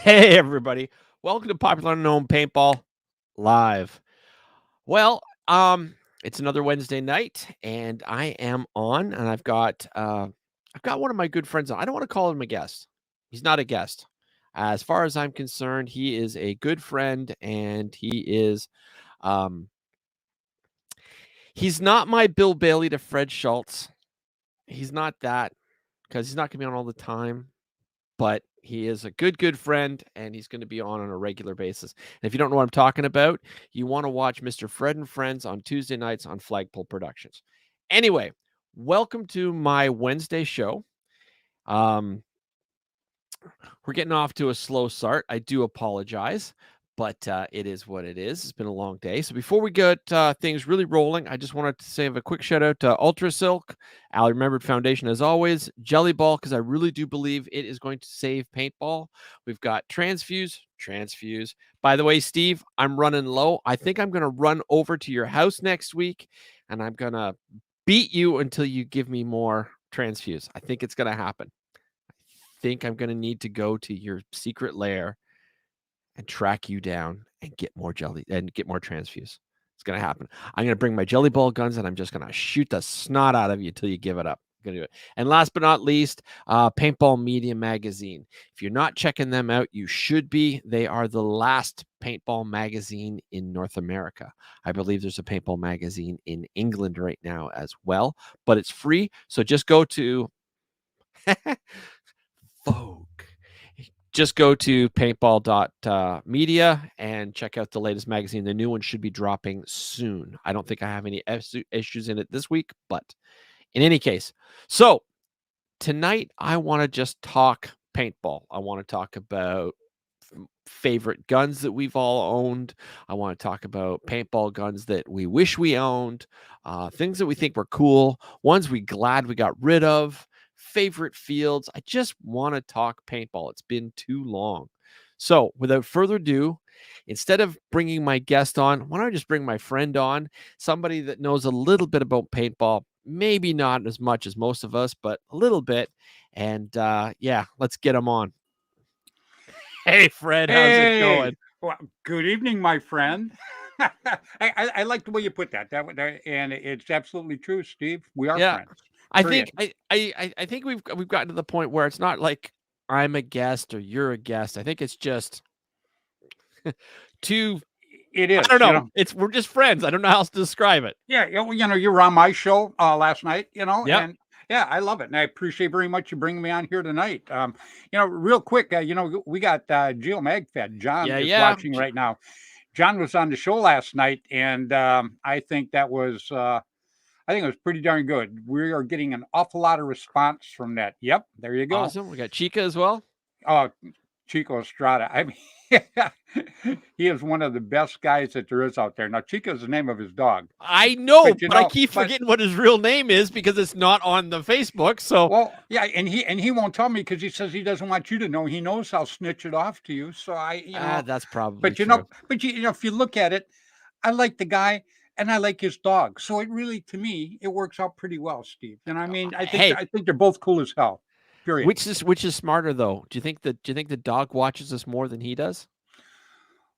Hey, everybody. Welcome to Popular Unknown Paintball Live. Well, it's another Wednesday night, and I am on, and I've got one of my good friends on. I don't want to call him a guest. He's not a guest. As far as I'm concerned, he is a good friend, and um, he's not my Bill Bailey to Fred Schultz. He's not that because he's not going to be on all the time. But he is a good friend, and he's going to be on a regular basis. And if you don't know what I'm talking about, you want to watch Mr. Fred and Friends on Tuesday nights on Flagpole Productions. Anyway, welcome to my Wednesday show. We're getting off to a slow start. I do apologize, but it is what it is. It's been a long day. So before we get things really rolling, I just wanted to say a quick shout out to Ultra Silk, Ali Remembered Foundation, as always, Jelly Ball, because I really do believe it is going to save paintball. We've got Transfuse. By the way, Steve, I'm running low. I think I'm going to run over to your house next week, and I'm going to beat you until you give me more Transfuse. I think it's going to happen. Think I'm going to need to go to your secret lair and track you down and get more jelly and get more transfuse. It's going to happen. I'm going to bring my jelly ball guns and I'm just going to shoot the snot out of you till you give it up. I'm going to do it. And last but not least, Paintball Media Magazine. If you're not checking them out, you should be. They are the last paintball magazine in North America. I believe there's a paintball magazine in England right now as well, but it's free. So just go to Vogue. Just go to paintball.media and check out the latest magazine. The new one should be dropping soon. I don't think I have any issues in it this week, but in any case. So tonight, I want to just talk paintball. I want to talk about favorite guns that we've all owned. I want to talk about paintball guns that we wish we owned, things that we think were cool, ones we glad we got rid of, favorite fields. I just want to talk paintball. It's been too long. So without further ado, instead of bringing my guest on, why don't I just bring my friend on, somebody that knows a little bit about paintball, maybe not as much as most of us, but a little bit. And yeah, let's get him on. Hey, Fred, how's it Hey, going? well, good evening, my friend. I like the way you put that. And it's absolutely true, Steve. We are Yeah, friends. I Period. think I think we've gotten to the point where it's not like I'm a guest or you're a guest. I think it's just two. It I don't is, know. We're just friends. I don't know how else to describe it. Yeah, you were on my show last night, Yep. and yeah, I love it, and I appreciate very much you bringing me on here tonight. Real quick, we got Geo Magfed. John Yeah. is Yeah. watching right now. John was on the show last night, and I think that was. I think it was pretty darn good. We are getting an awful lot of response from that. Yep, there you go. Awesome. We got Chica as well. Oh, Chico Estrada. I mean, he is one of the best guys that there is out there. Now, Chico is the name of his dog, I know, but but I keep forgetting what his real name is because it's not on the Facebook. So well, yeah, and he won't tell me because he says he doesn't want you to know. He knows I'll snitch it off to you. So that's probably but true. if you look at it, I like the guy and I like his dog. So it really, to me, it works out pretty well, Steve. And I mean, Hey, I think they're both cool as hell. Period. which is smarter though? Do you think the dog watches us more than he does?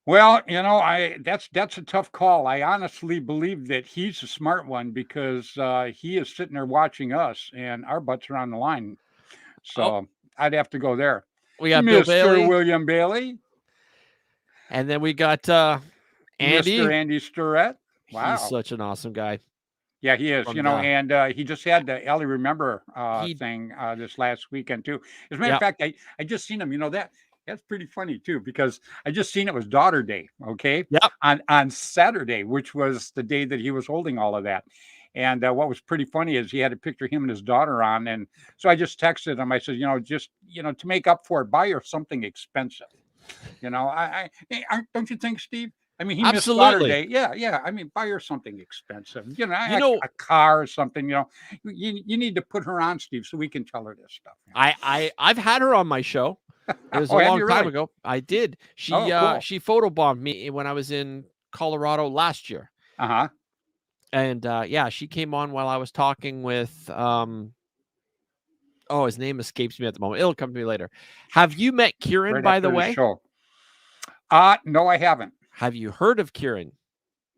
Well, I that's a tough call. I honestly believe that he's a smart one because he is sitting there watching us, and our butts are on the line. Oh, So I'd have to go there, we got Bill Mister Bailey, William Bailey, and then we got Mister Andy. Andy Sturrett. He's Wow, such an awesome guy. yeah, he is. From the And he just had the Ellie Remember he thing this last weekend too. As a matter of Yep. fact, I just seen him. That's pretty funny too because I just seen it was Daughter Day. Okay, Yep. on Saturday, which was the day that he was holding all of that. And what was pretty funny is he had a picture of him and his daughter on, and so I just texted him. I said, just to make up for it, buy her something expensive. Don't you think, Steve? I mean, he missed Daughter Absolutely. Day. Yeah, yeah. I mean, buy her something expensive. You know, A car or something. You need to put her on, Steve, so we can tell her this stuff. I've had her on my show. It was a Oh, have long you time really? ago. I did. Oh, cool. She photobombed me when I was in Colorado last year. Uh huh. And yeah, she came on while I was talking with Oh, his name escapes me at the moment. It'll come to me later. Have you met Kieran, right by the after the way? show. No, I haven't. Have you heard of Kieran?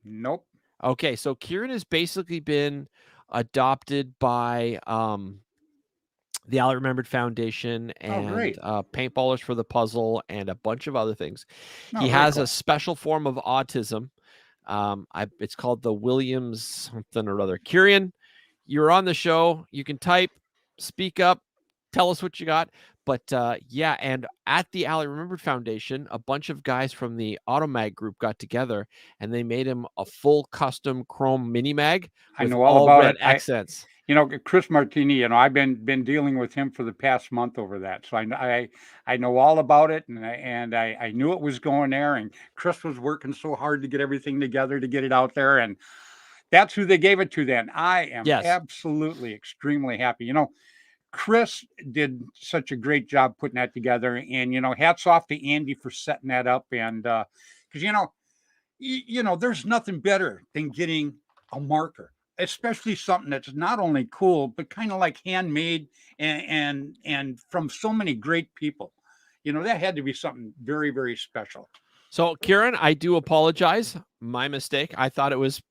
Nope. Okay, so Kieran has basically been adopted by the Allie Remembered Foundation Oh, and great. Paintballers for the Puzzle and a bunch of other things. No, He very has a cool. special form of autism. It's called the Williams something or other. Kieran, you're on the show. You can type, speak up, tell us what you got. But yeah, and at the Allie Remembered Foundation, a bunch of guys from the Automag group got together and they made him a full custom chrome mini mag I with know all all about red it. accents. Chris Martini, I've been dealing with him for the past month over that. So I know all about it, and I knew it was going there. And Chris was working so hard to get everything together to get it out there, and that's who they gave it to. Then I am Yes. absolutely extremely happy. Chris did such a great job putting that together, and hats off to Andy for setting that up. And because there's nothing better than getting a marker, especially something that's not only cool but kind of like handmade and from so many great people. That had to be something very, very special. So, Kieran, I do apologize. My mistake. I thought it was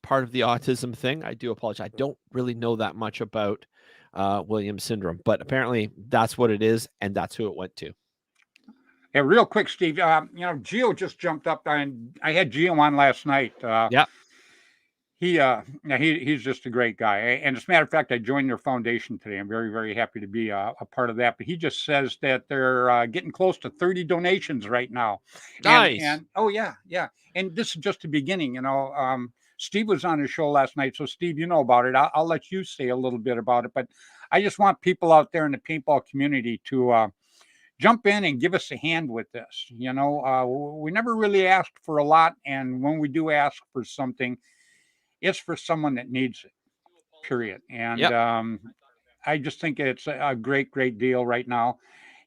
part of the autism thing. I do apologize. I don't really know that much about Williams syndrome, but apparently that's what it is, and that's who it went to. Yeah, real quick, Steve. Gio just jumped up, and I had Gio on last night. Yeah. He's just a great guy. And as a matter of fact, I joined their foundation today. I'm very, very happy to be a part of that. But he just says that they're getting close to 30 donations right now. Nice. And oh yeah, yeah. And this is just the beginning. Steve was on his show last night, so Steve, you know about it. I'll let you say a little bit about it. But I just want people out there in the paintball community to jump in and give us a hand with this. We never really asked for a lot, and when we do ask for something, it's for someone that needs it, period. And Yep. I just think it's a great, great deal right now.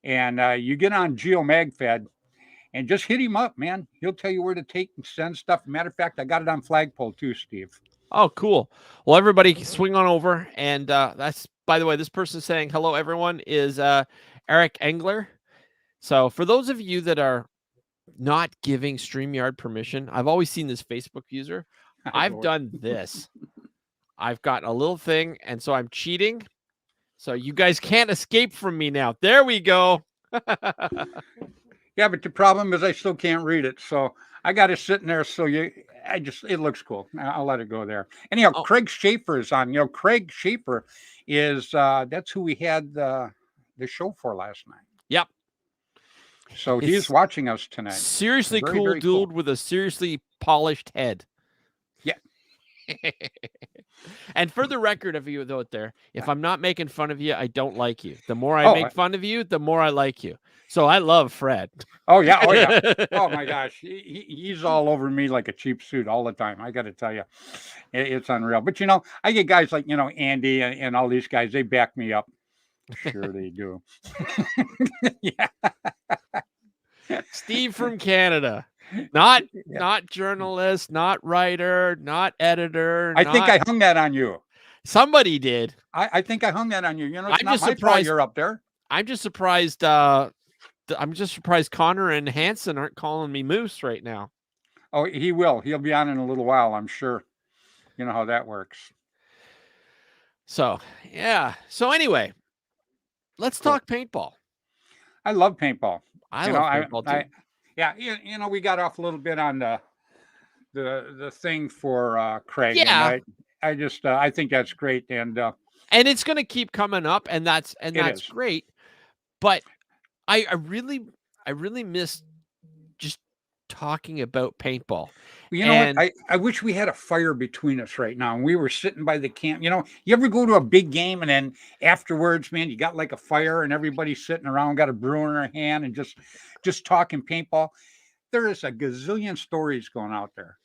And you get on Geo MagFed and just hit him up, man. He'll tell you where to take and send stuff. Matter of fact, I got it on Flagpole too, Steve. Oh, cool. Well, everybody swing on over. And that's, by the way, this person saying hello, everyone, is Eric Engler. So for those of you that are not giving StreamYard permission, I've always seen this Facebook user. I've done this. I've got a little thing, and so I'm cheating. So you guys can't escape from me now. There we go. Yeah, but the problem is I still can't read it. So I got it sitting there. So it looks cool. I'll let it go there. Anyhow, Craig Schaefer is on. Craig Schaefer is that's who we had the show for last night. Yep. So he's watching us tonight. Seriously cool dude with a seriously polished head. Yeah. And for the record of you out there, if I'm not making fun of you, I don't like you. The more I make fun of you, the more I like you. So I love Fred. Oh yeah, oh yeah. Oh my gosh, he's all over me like a cheap suit all the time. I got to tell you, it's unreal. But I get guys like Andy and all these guys. They back me up. Sure they do. Yeah. Steve from Canada. Not journalist, not writer, not editor. I think I hung that on you. Somebody did. I think I hung that on you. It's I'm not just my surprised fault you're up there. I'm just surprised. Connor and Hanson aren't calling me Moose right now. Oh, he will. He'll be on in a little while, I'm sure. You know how that works. So yeah. So anyway, let's talk paintball. I love paintball. I love paintball too. Yeah, we got off a little bit on the thing for Craig. Yeah, and I think that's great, and it's going to keep coming up, and that's great. But I really miss just talking about paintball. What? I wish we had a fire between us right now, and we were sitting by the camp. You ever go to a big game and then afterwards, man, you got like a fire and everybody's sitting around, got a brew in their hand, and just talking paintball. There is a gazillion stories going out there.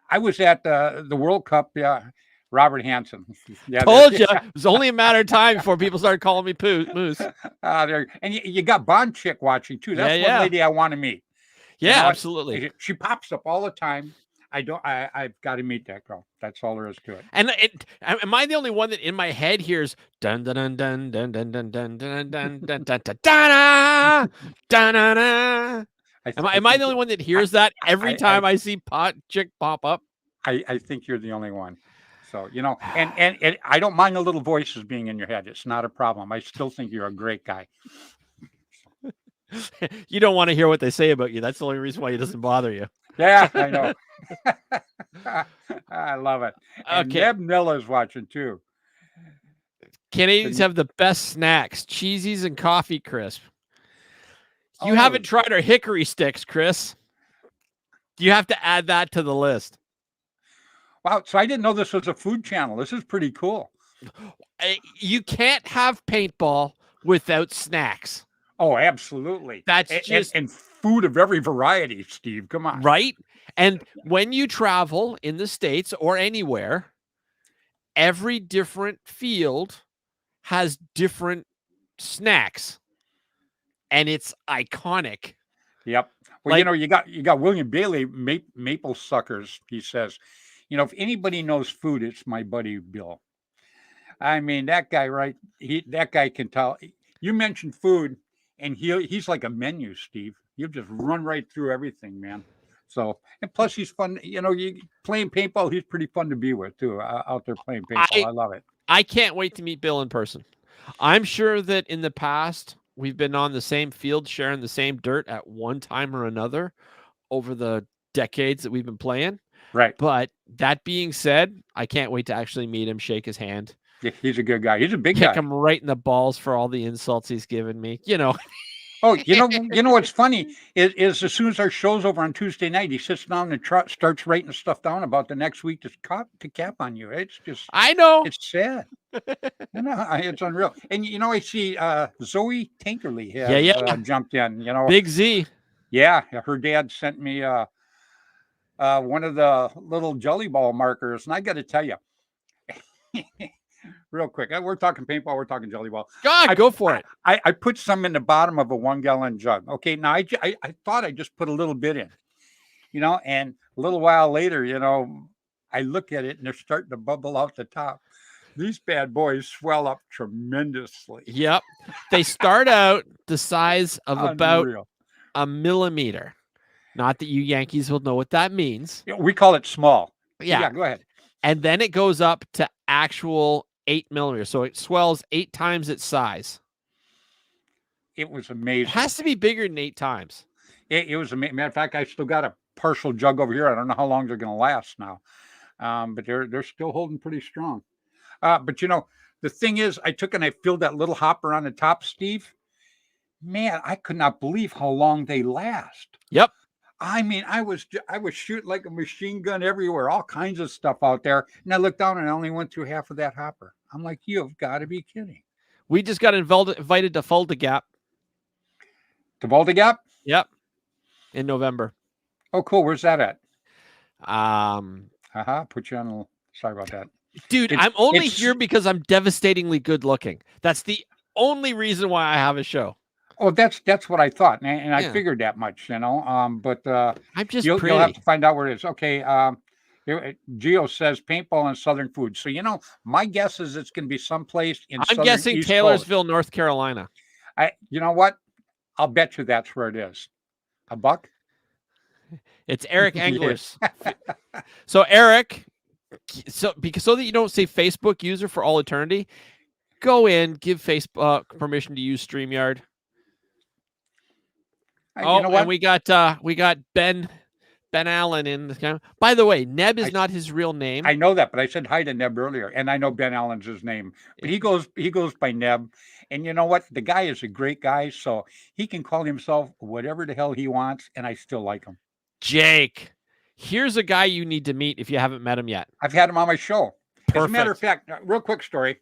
I was at the World Cup. Yeah, Robert Hansen. Yeah, told you it was only a matter of time before people started calling me Moose. And you got Bond Chick watching too. That's one lady I want to meet. Yeah, absolutely. She pops up all the time. I've got to meet that girl. That's all there is to it. And am I the only one that in my head hears dun dun dun dun dun dun dun dun dun dun dun dun dun dun? Am I think the only one that hears that every time I see pot chick pop up? I think you're the only one. So, and I don't mind the little voices being in your head. It's not a problem. I still think you're a great guy. You don't want to hear what they say about you. That's the only reason why it doesn't bother you. Yeah, I know. I love it. And Okay. Neb Nilla's watching too. Canadians have the best snacks, cheesies and coffee crisp. You Oh. haven't tried our hickory sticks, Chris. You have to add that to the list. Wow. So I didn't know this was a food channel. This is pretty cool. You can't have paintball without snacks. Oh, absolutely. That's just and food of every variety, Steve. Come on. Right? And when you travel in the States or anywhere, every different field has different snacks. And it's iconic. Yep. Well, you got William Bailey, maple suckers. He says, if anybody knows food, it's my buddy Bill. I mean, that guy, right? That guy can tell. You mentioned food, and he's like a menu, Steve. He'll just run right through everything, man. So, and plus he's fun. You playing paintball. He's pretty fun to be with too. Out there playing paintball, I love it. I can't wait to meet Bill in person. I'm sure that in the past we've been on the same field, sharing the same dirt at one time or another over the decades that we've been playing. Right. But that being said, I can't wait to actually meet him, shake his hand. Yeah, he's a good guy. He's a big guy. Kick him right in the balls for all the insults he's given me. Oh, what's funny is as soon as our show's over on Tuesday night, he sits down and starts writing stuff down about the next week to cap on you. It's just, I know, it's sad. It's unreal. And I see Zoe Tankerly has jumped in. Big Z. Yeah, her dad sent me one of the little jelly ball markers, and I got to tell you. Real quick, we're talking paintball, we're talking jelly ball. God, go for it. I put some in the bottom of a 1-gallon jug. Okay, now I thought I just put a little bit in, and a little while later, I look at it and they're starting to bubble out the top. These bad boys swell up tremendously. Yep. They start out the size of about a millimeter. Not that you Yankees will know what that means. We call it small. Yeah, go ahead. And then it goes up to actual 8 millimeters. So it swells 8 times its size. It was amazing. It has to be bigger than 8 times. It was amazing. Matter of fact, I still got a partial jug over here. I don't know how long they're going to last now. But they're still holding pretty strong. But the thing is, I took and I filled that little hopper on the top, Steve. Man, I could not believe how long they last. Yep. I mean, I was shooting like a machine gun everywhere, all kinds of stuff out there. And I looked down and I only went through half of that hopper. I'm like, you've got to be kidding. We just got invited to Fulda Gap. To Fulda Gap? Yep. In November. Oh, cool. Where's that at? Put you on. Sorry about that. Dude, I'm only here because I'm devastatingly good looking. That's the only reason why I have a show. Oh, that's what I thought, and I figured that much, But I'm just you'll have to find out where it is. Okay, Gio says paintball and Southern food. So my guess is it's going to be someplace in. I'm guessing East Taylorsville, Coast. North Carolina. You know what? I'll bet you that's where it is. A buck. It's Eric Englers. So Eric, so that you don't say Facebook user for all eternity, go in, give Facebook permission to use StreamYard. And we got Ben Allen in the camera. By the way, Neb is not his real name. I know that, but I said hi to Neb earlier, and I know Ben Allen's his name. But he goes by Neb. And you know what? The guy is a great guy, so he can call himself whatever the hell he wants, and I still like him. Jake, here's a guy you need to meet if you haven't met him yet. I've had him on my show. Perfect. As a matter of fact, real quick story.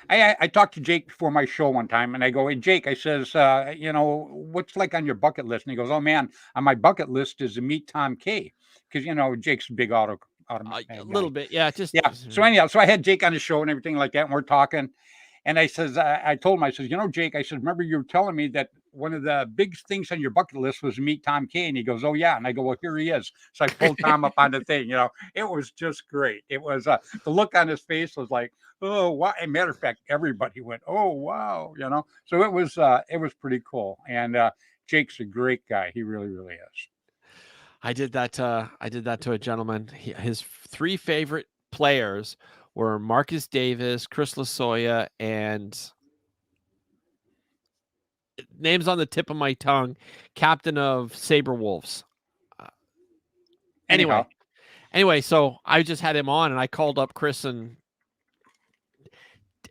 I talked to Jake before my show one time, and I go, hey, Jake, I says, what's like on your bucket list? And he goes, oh, man, on my bucket list is to meet Tom Kay. Because, Jake's a big auto a little bit. Yeah. So anyhow, so I had Jake on the show and everything like that, and we're talking. And I says, I told him, I says, Jake, I said, remember you were telling me that one of the big things on your bucket list was to meet Tom K. And he goes, oh, yeah. And I go, well, here he is. So I pulled Tom up on the thing. It was just great. It was the look on his face was like, oh, wow. As a matter of fact, everybody went, oh, wow. So it was pretty cool. And Jake's a great guy. He really, really is. I did that to a gentleman. His 3 favorite players were Marcus Davis, Chris Lasoya, and names on the tip of my tongue, captain of Sabre Wolves. Anyway, so I just had him on, and I called up Chris, and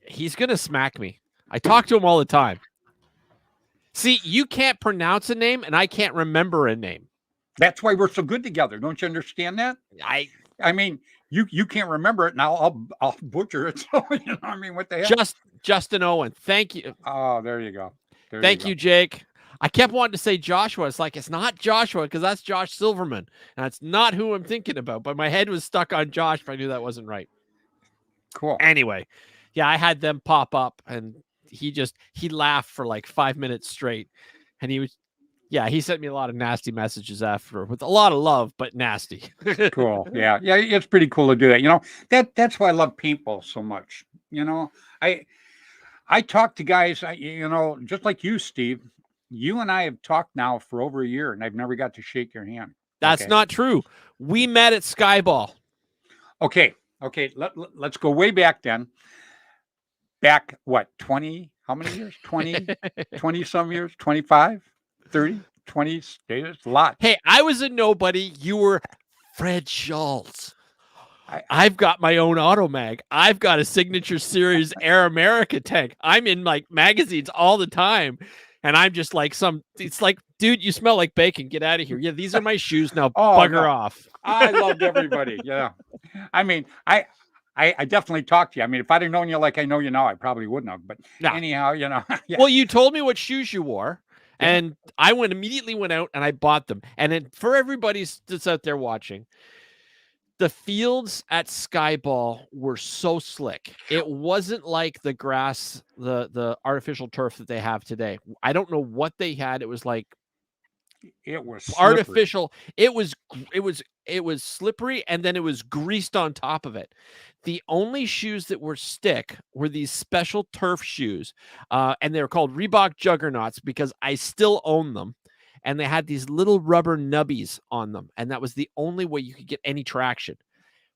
he's gonna smack me. I talk to him all the time. See, you can't pronounce a name, and I can't remember a name. That's why we're so good together. Don't you understand that? I mean, you can't remember it, and I'll butcher it. So I mean, what the hell? Justin Owen. Thank you. Oh, there you go. Thank you, Jake. I kept wanting to say Joshua. It's like, it's not Joshua because that's Josh Silverman. And that's not who I'm thinking about. But my head was stuck on Josh, but I knew that wasn't right. Cool. Anyway, yeah, I had them pop up, and he laughed for like 5 minutes straight. And he sent me a lot of nasty messages after with a lot of love, but nasty. Cool. Yeah. It's pretty cool to do that. That's why I love paintball so much. I talk to guys, just like you, Steve. You and I have talked now for over a year, and I've never got to shake your hand. That's not true. We met at Skyball. Okay. Let's go way back then. Back, what, 20? How many years? 20 some years? 25? 30? 20? It's a lot. Hey, I was a nobody. You were Fred Schultz. I've got my own automag. I've got a Signature Series Air America tank. I'm in like magazines all the time. And I'm just like it's like, dude, you smell like bacon. Get out of here. Yeah, these are my shoes now. Bugger off. I loved everybody. Yeah. I mean, I definitely talked to you. I mean, if I'd have known you like I know you now, I probably wouldn't have. But anyhow, Yeah. Well, you told me what shoes you wore. Yeah. And I immediately went out and I bought them. And for everybody that's out there watching, the fields at Skyball were so slick. It wasn't like the grass, the artificial turf that they have today. I don't know what they had. It was like it was artificial. It was slippery, and then it was greased on top of it. The only shoes that were stick were these special turf shoes, and they were called Reebok Juggernauts because I still own them. And they had these little rubber nubbies on them. And that was the only way you could get any traction.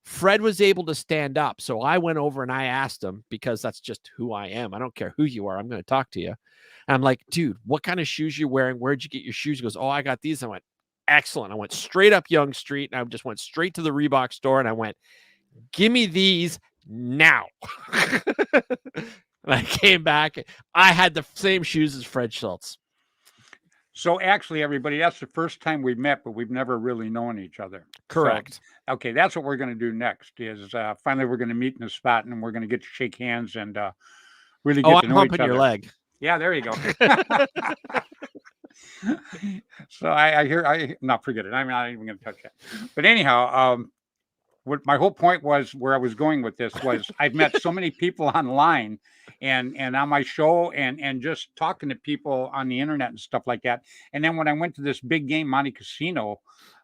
Fred was able to stand up. So I went over and I asked him, because that's just who I am. I don't care who you are. I'm going to talk to you. And I'm like, dude, what kind of shoes you wearing? Where'd you get your shoes? He goes, oh, I got these. I went, excellent. I went straight up Yonge Street, and I just went straight to the Reebok store, and I went, give me these now. And I came back. I had the same shoes as Fred Schultz. So actually, everybody, that's the first time we've met, but we've never really known each other. Correct. So, okay, that's what we're going to do next is finally we're going to meet in a spot, and we're going to get to shake hands and really get to know each other. Your leg. Yeah, there you go. So forget it. I'm not even going to touch that. But anyhow, what my whole point was, where I was going with this was, I've met so many people online and on my show and just talking to people on the internet and stuff like that. And then when I went to this big game, Monte Casino,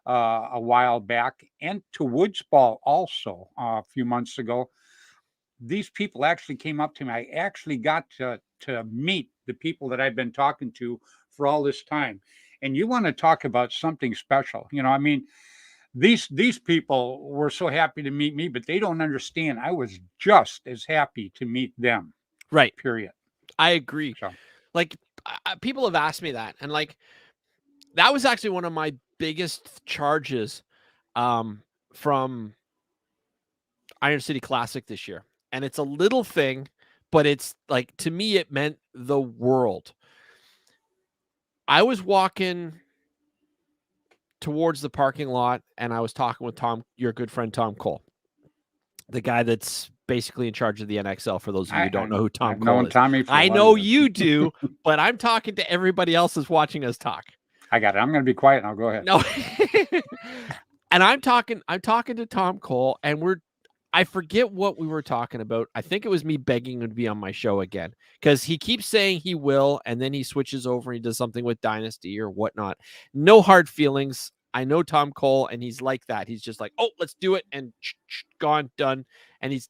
a while back, and to Woods Ball also a few months ago, these people actually came up to me. I actually got to meet the people that I've been talking to for all this time. And you want to talk about something special. I mean, these people were so happy to meet me, but they don't understand. I was just as happy to meet them. Right. Period. I agree. So. Like, people have asked me that. And like, that was actually one of my biggest charges from Iron City Classic this year. And it's a little thing, but it's like, to me, it meant the world. I was walking towards the parking lot, and I was talking with Tom, your good friend Tom Cole, the guy that's basically in charge of the NXL. For those of you who don't know who Tom Cole is, Tommy I know you do, but I'm talking to everybody else that's watching us talk. I got it. I'm going to be quiet and I'll go ahead. No, and I'm talking to Tom Cole, and I forget what we were talking about. I think it was me begging him to be on my show again because he keeps saying he will, and then he switches over and he does something with Dynasty or whatnot. No hard feelings. I know Tom Cole, and he's like that. He's just like, oh, let's do it, and gone, done, and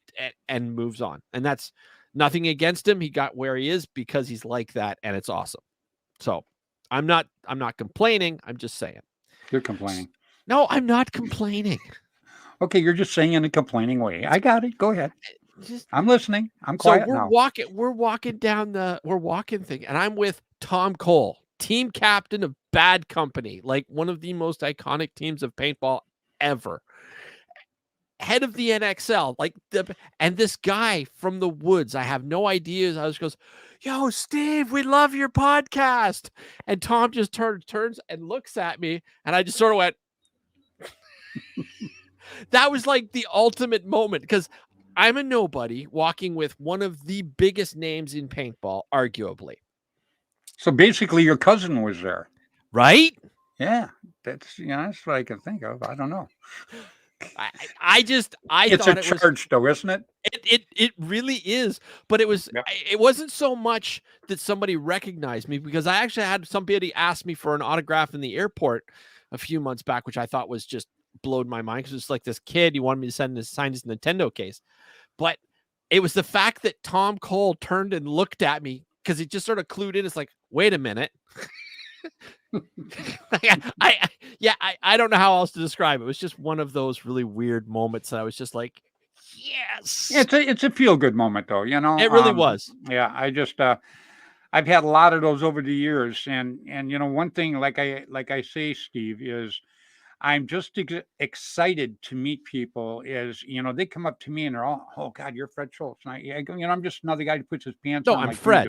and moves on. And that's nothing against him. He got where he is because he's like that, and it's awesome. So I'm not complaining. I'm just saying. You're complaining. No, I'm not complaining. Okay, you're just saying in a complaining way. I got it. Go ahead. Just I'm listening. I'm quiet now. We're walking thing, and I'm with Tom Cole, team captain of Bad Company, like one of the most iconic teams of paintball ever. Head of the NXL, and this guy from the woods, I have no idea. I just goes, yo, Steve, we love your podcast. And Tom just turns and looks at me, and I just sort of went, that was like the ultimate moment because I'm a nobody walking with one of the biggest names in paintball, arguably. So basically, your cousin was there, right? Yeah, that's what I can think of. I don't know. It's thought a charge, though, isn't it? It really is, but it wasn't so much that somebody recognized me because I actually had somebody ask me for an autograph in the airport a few months back, which I thought was just blowed my mind because it's like this kid, he wanted me to sign his Nintendo case. But it was the fact that Tom Cole turned and looked at me because he just sort of clued in. It's like, wait a minute. I don't know how else to describe it. It was just one of those really weird moments that I was just like, yes. It's a feel good moment, though. It really was. Yeah, I just I've had a lot of those over the years, and one thing, like I say, Steve, is I'm just excited to meet people. Is they come up to me and they're all, oh God, you're Fred Schultz. And I go, I'm just another guy who puts his pants on. I'm like Fred.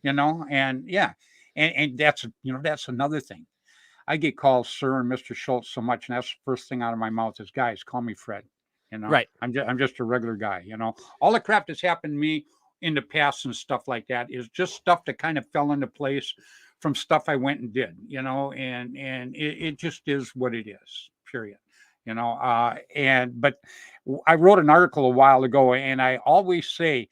You do, and yeah, and that's that's another thing. I get called Sir and Mr. Schultz so much, and that's the first thing out of my mouth is, guys, call me Fred. Right. I'm just a regular guy. All the crap that's happened to me in the past and stuff like that is just stuff that kind of fell into place from stuff I went and did, and it just is what it is, period. But I wrote an article a while ago, and I always say,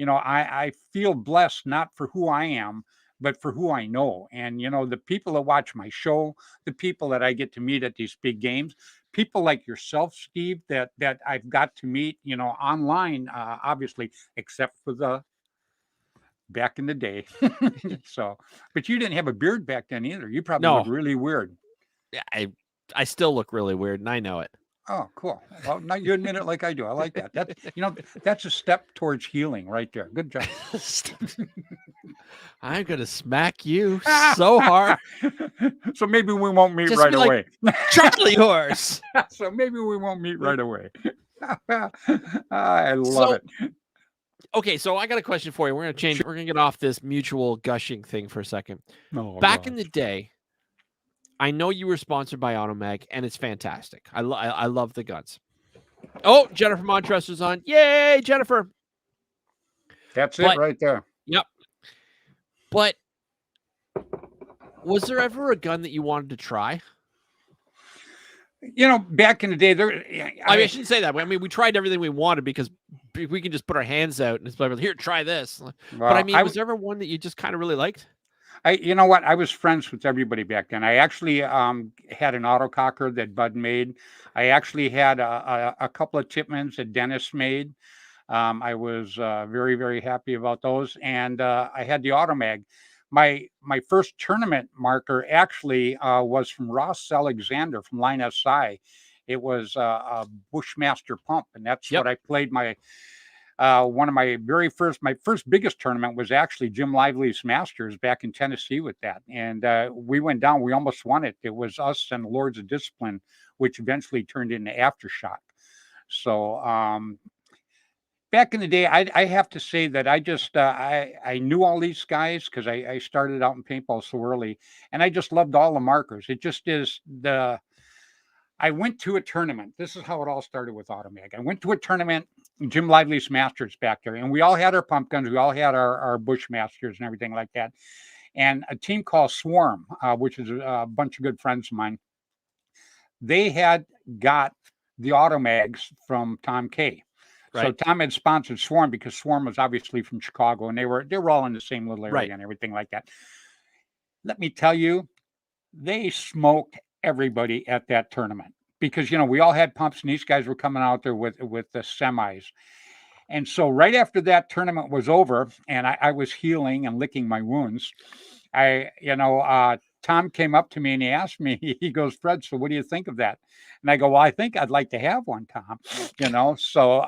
I feel blessed not for who I am, but for who I know. And, the people that watch my show, the people that I get to meet at these big games, people like yourself, Steve, that I've got to meet, online, obviously, except for the back in the day. So, but you didn't have a beard back then either. You probably looked really weird. Yeah, I still look really weird, and I know it. Oh, cool. Well, now you admit it like I do. I like that. That's a step towards healing right there. Good job. I'm going to smack you so hard. So maybe we won't meet right away. Charlie horse. So maybe we won't meet right away. I love it. Okay, so I got a question for you. We're going to change. We're going to get off this mutual gushing thing for a second. Back in the day, I know you were sponsored by Automag, and it's fantastic. I love the guns. Oh, Jennifer Montress is on. Yay, Jennifer. That's it right there. Yep. But was there ever a gun that you wanted to try? Back in the day, I shouldn't say that. I mean, we tried everything we wanted because we can just put our hands out and it's like, here, try this. Well, but I mean, was there ever one that you just kind of really liked? You know what? I was friends with everybody back then. I actually had an autococker that Bud made. I actually had a couple of Tipmans that Dennis made. I was very, very happy about those. And I had the Automag. My first tournament marker actually was from Ross Alexander from Line SI. It was a Bushmaster pump, and that's what I played my my first biggest tournament was actually Jim Lively's Masters back in Tennessee with that. And we went down, we almost won it. It was us and Lords of Discipline, which eventually turned into Aftershock. So back in the day, I have to say that I just, I knew all these guys because I started out in paintball so early, and I just loved all the markers. It just is I went to a tournament. This is how it all started with Automag. I went to a tournament, Jim Lively's Masters back there, and we all had our pump guns. We all had our Bushmasters and everything like that. And a team called Swarm, which is a bunch of good friends of mine, they had got the Automags from Tom K. So Right. Tom had sponsored Swarm because Swarm was obviously from Chicago, and they were all in the same little Right. area and everything like that. Let me tell you, they smoked everybody at that tournament because we all had pumps, and these guys were coming out there with the semis. And so right after that tournament was over, and I was healing and licking my wounds, Tom came up to me and he asked me, he goes, Fred, so what do you think of that? And I go, well, I think I'd like to have one, Tom. So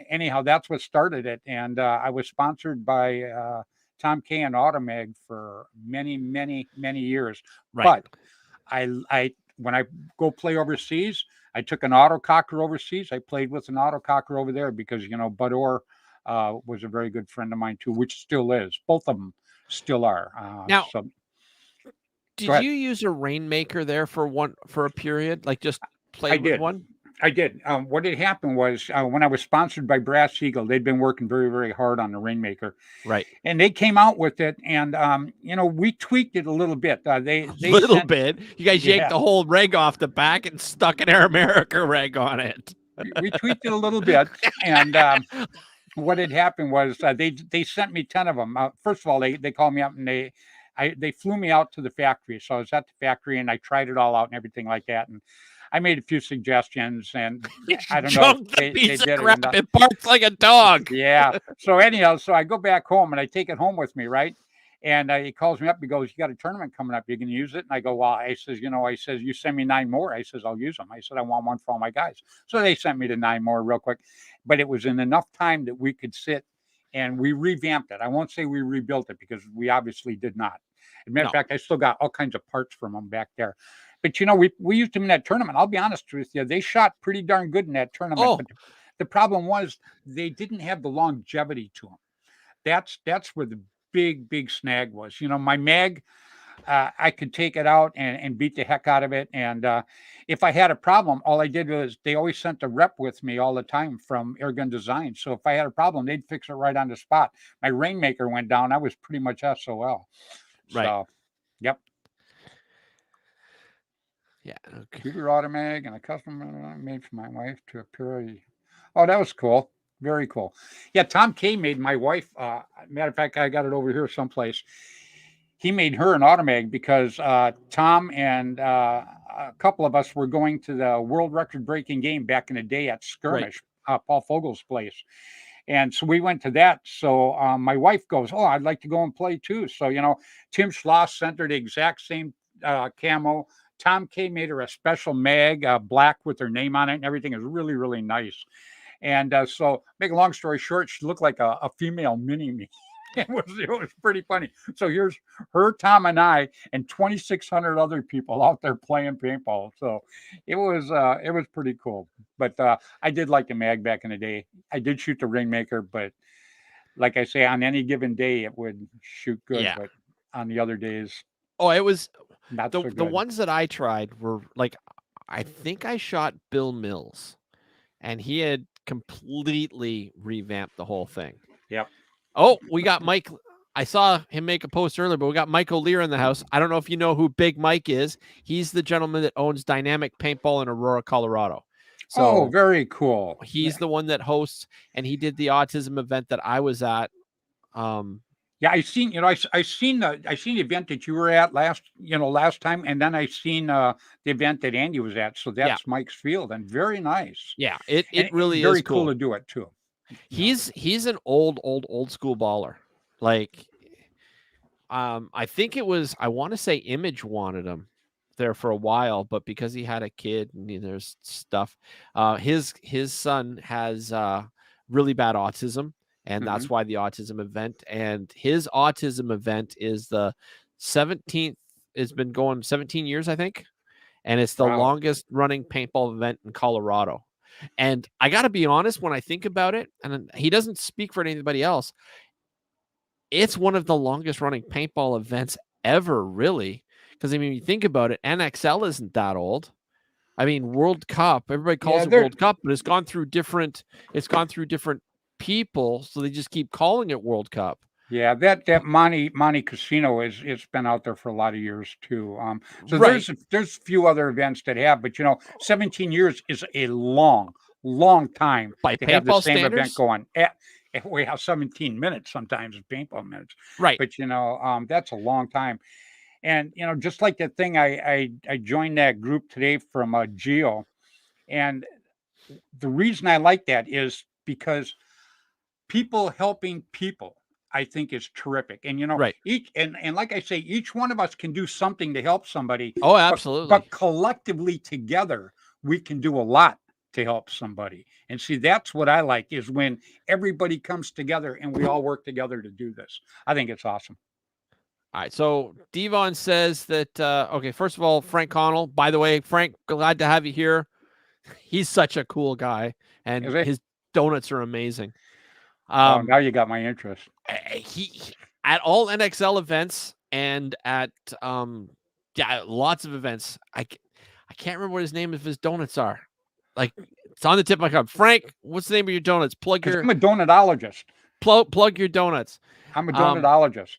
anyhow, that's what started it. And I was sponsored by Tom K and Automag for many, many, many years. Right. But I when I go play overseas, I took an autococker overseas. I played with an autococker over there because Bud Orr was a very good friend of mine too, which still is. Both of them still are. Now, So go did ahead. you use a rainmaker there for a period? Like just I played with did. one? I did. What had happened was when I was sponsored by Brass Eagle, they'd been working very, very hard on the Rainmaker, Right. and they came out with it, and we tweaked it a little bit. They Little sent, bit. You guys yanked yeah, the whole reg off the back and stuck an Air America reg on it. we tweaked it a little bit, and what had happened was they sent me 10 of them. First of all, they called me up and they flew me out to the factory. So I was at the factory and I tried it all out and everything like that. And I made a few suggestions, and I don't know Jumped if the they piece did of it or crap. not. It barks like a dog. Yeah. So anyhow, so I go back home and I take it home with me, right? And he calls me up. He goes, "You got a tournament coming up. You can use it." And I go, "Well," I says, I says, "You send me 9 more." I says, "I'll use them." I said, "I want one for all my guys." So they sent me to 9 more real quick, but it was in enough time that we could sit and we revamped it. I won't say we rebuilt it because we obviously did not. As a matter of No. fact, I still got all kinds of parts from them back there. But we used them in that tournament. I'll be honest with you, they shot pretty darn good in that tournament. Oh, But the problem was they didn't have the longevity to them. That's where the big snag was. My mag, I could take it out and beat the heck out of it. And if I had a problem, all I did was they always sent a rep with me all the time from Airgun Design. So if I had a problem, they'd fix it right on the spot. My Rainmaker went down. I was pretty much SOL. right. So, yep. Yeah. Okay. Pewter Automag and a custom made for my wife to appear. Oh, that was cool. Very cool. Yeah, Tom K made my wife. Matter of fact, I got it over here someplace. He made her an Automag because Tom and a couple of us were going to the world record breaking game back in the day at Right. Skirmish, Paul Fogel's place. And so we went to that. So my wife goes, "Oh, I'd like to go and play too." So, Tim Schloss sent her the exact same camo. Tom K made her a special mag, black with her name on it and everything. Is really, really nice. And so, make a long story short, she looked like a female mini me. It was pretty funny. So here's her, Tom, and I, and 2,600 other people out there playing paintball. So it was pretty cool. But I did like the mag back in the day. I did shoot the Rainmaker, but like I say, on any given day it would shoot good, Yeah. but on the other days, Oh, it was not the so the good. ones that I tried were like I think I shot Bill Mills, and he had completely revamped the whole thing. Yep. Oh, we got Mike. I saw him make a post earlier, but we got Mike O'Lear in the house. I don't know if you know who Big Mike is. He's the gentleman that owns Dynamic Paintball in Aurora, Colorado. Oh, So very cool. he's the one that hosts, and he did the autism event that I was at. Yeah, I seen, I seen the event that you were at last time, and then I seen the event that Andy was at. So Yeah, that's Mike's field, and very nice, yeah, it and really is very cool cool. to do it too. He's an old school baller. Like, I think it was I want to say Image wanted him there for a while, but because he had a kid and there's stuff, his son has really bad autism, and Hmm. that's why the autism event. And his autism event is the 17th. It's been going 17 years, I think, and it's the Wow. longest running paintball event in Colorado. And I got to be honest, when I think about it, and he doesn't speak for anybody else, it's one of the longest running paintball events ever, really. Because I mean, you think about it, NXL isn't that old. I mean, World Cup, everybody calls Yeah, it there. World Cup, but it's gone through different people, so they just keep calling it World Cup. Yeah, that Monte Casino it's been out there for a lot of years too. So Right. there's a few other events that have, but 17 years is a long, long time By to have the paintball same event standards? going. We have 17 minutes sometimes in paintball minutes, Right. but that's a long time. And just like that thing, I joined that group today from Geo, and the reason I like that is because people helping people, I think, is terrific. And Right. each and like I say, each one of us can do something to help somebody, Oh, but absolutely. collectively together we can do a lot to help somebody. And see, that's what I like, is when everybody comes together and we all work together to do this. I think it's awesome. All right. So Devon says that, okay, first of all, Frank Connell, by the way, Frank, glad to have you here. He's such a cool guy, Is and it? his donuts are amazing. Oh, Um, now you got my interest. he at all NXL events and at yeah, lots of events. I can't remember what his name of his donuts are. Like, it's on the tip of my cup. Frank, what's the name of your donuts? Because I'm a donutologist. Plug your donuts. I'm a Um, donutologist.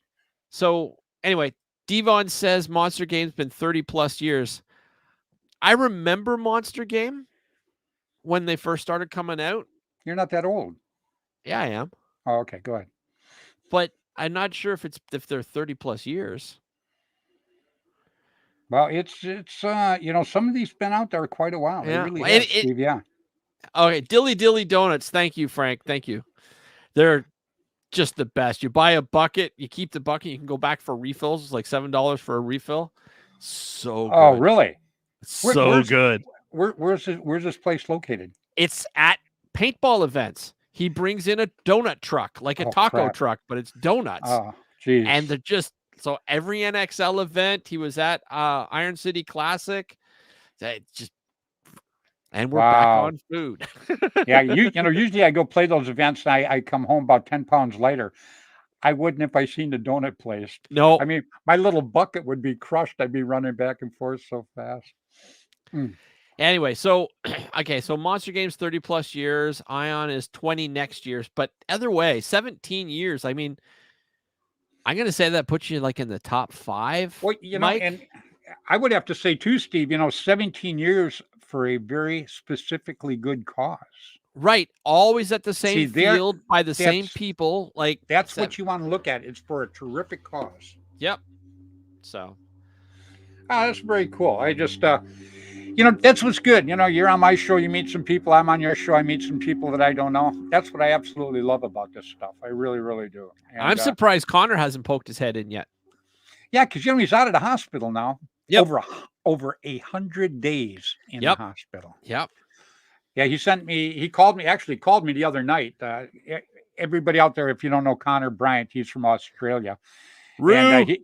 so anyway, Devon says Monster Game's been 30 plus years. I remember Monster Game when they first started coming out. You're not that old. Yeah, I am. Oh, okay, go ahead. But I'm not sure if they're 30 plus years. Well, it's some of these been out there quite a while. They Yeah. really Well, have, Steve. Yeah. Okay, Dilly Dilly Donuts. Thank you, Frank. Thank you. They're just the best. You buy a bucket, you keep the bucket, you can go back for refills. It's like $7 for a refill. So Oh, good. really? So good. Where's this place located? It's at paintball events. He brings in a donut truck, like a Oh, taco crap. truck, but it's donuts. Oh, geez. And they're just so every NXL event, he was at Iron City Classic. Just and we're back Wow. on food. Yeah, usually I go play those events and I come home about 10 pounds lighter. I wouldn't if I seen the donut place. No. I mean, my little bucket would be crushed. I'd be running back and forth so fast. Anyway, so okay, so Monster Game's 30 plus years. Ion is 20 next year's, but other way, 17 years. I mean, I'm gonna say that puts you like in the top 5. Well, Mike? and I would have to say too, Steve, 17 years for a very specifically good cause. Right, always at the same See, field by the same that's people. Like that's what you want to look at. It's for a terrific cause. Yep. So that's very cool. I just that's what's good. You're on my show, you meet some people. I'm on your show, I meet some people that I don't know. That's what I absolutely love about this stuff. I really, really do. And, I'm surprised Connor hasn't poked his head in yet. Yeah, because he's out of the hospital now. Yep. Over 100 days in the hospital. Yep. Yeah, he called me the other night. Everybody out there, if you don't know Connor Bryant, he's from Australia. Rue. And,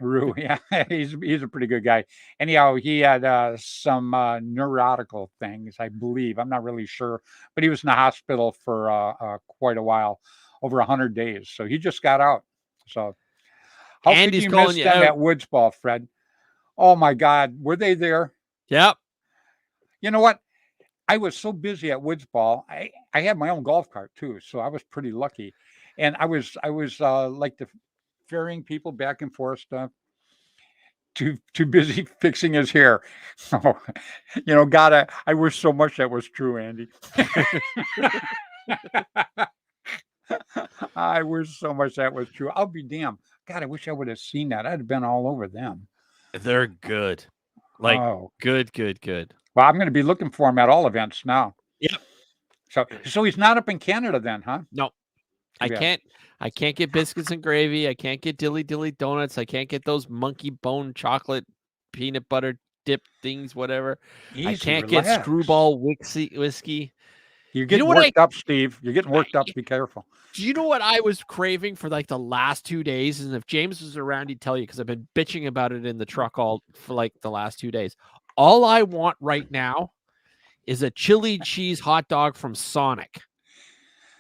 Rue, yeah, he's a pretty good guy. Anyhow, he had some neurotical things, I believe. I'm not really sure, but he was in the hospital for quite a while, over 100 days. So he just got out. So how could you miss them at Woods Ball, Fred? Oh my God, were they there? Yep. You know what? I was so busy at Woods Ball. I had my own golf cart too, so I was pretty lucky. And I was like the ferrying people back and forth stuff. Too busy fixing his hair. Oh, God, I wish so much that was true, Andy. I wish so much that was true. I'll be damned. God, I wish I would have seen that. I'd have been all over them. They're good. Like, good. Well, I'm going to be looking for him at all events now. Yep. So he's not up in Canada then, huh? No. I can't get biscuits and gravy. I can't get Dilly Dilly donuts. I can't get those monkey bone chocolate peanut butter dip things, whatever. I can't get screwball whiskey. You're getting worked up, Steve. You're getting worked up. Be careful. Do you know what I was craving for like the last 2 days? And if James was around, he'd tell you, because I've been bitching about it in the truck for like the last 2 days. All I want right now is a chili cheese hot dog from Sonic.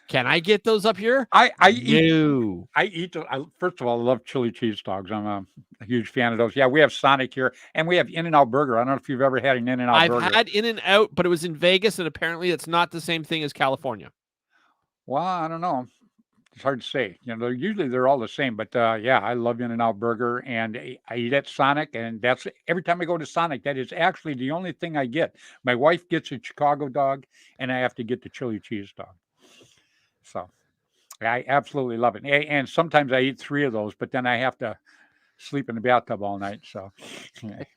Can I get those up here? I eat. First of all, I love chili cheese dogs. I'm a huge fan of those. Yeah, we have Sonic here, and we have In-N-Out Burger. I don't know if you've ever had an In-N-Out Burger. I've had In-N-Out, but it was in Vegas, and apparently it's not the same thing as California. Well, I don't know. It's hard to say. Usually they're all the same. But yeah, I love In-N-Out Burger, and I eat at Sonic, and that's every time I go to Sonic. That is actually the only thing I get. My wife gets a Chicago dog, and I have to get the chili cheese dog. So I absolutely love it. And sometimes I eat 3 of those, but then I have to sleep in the bathtub all night. So,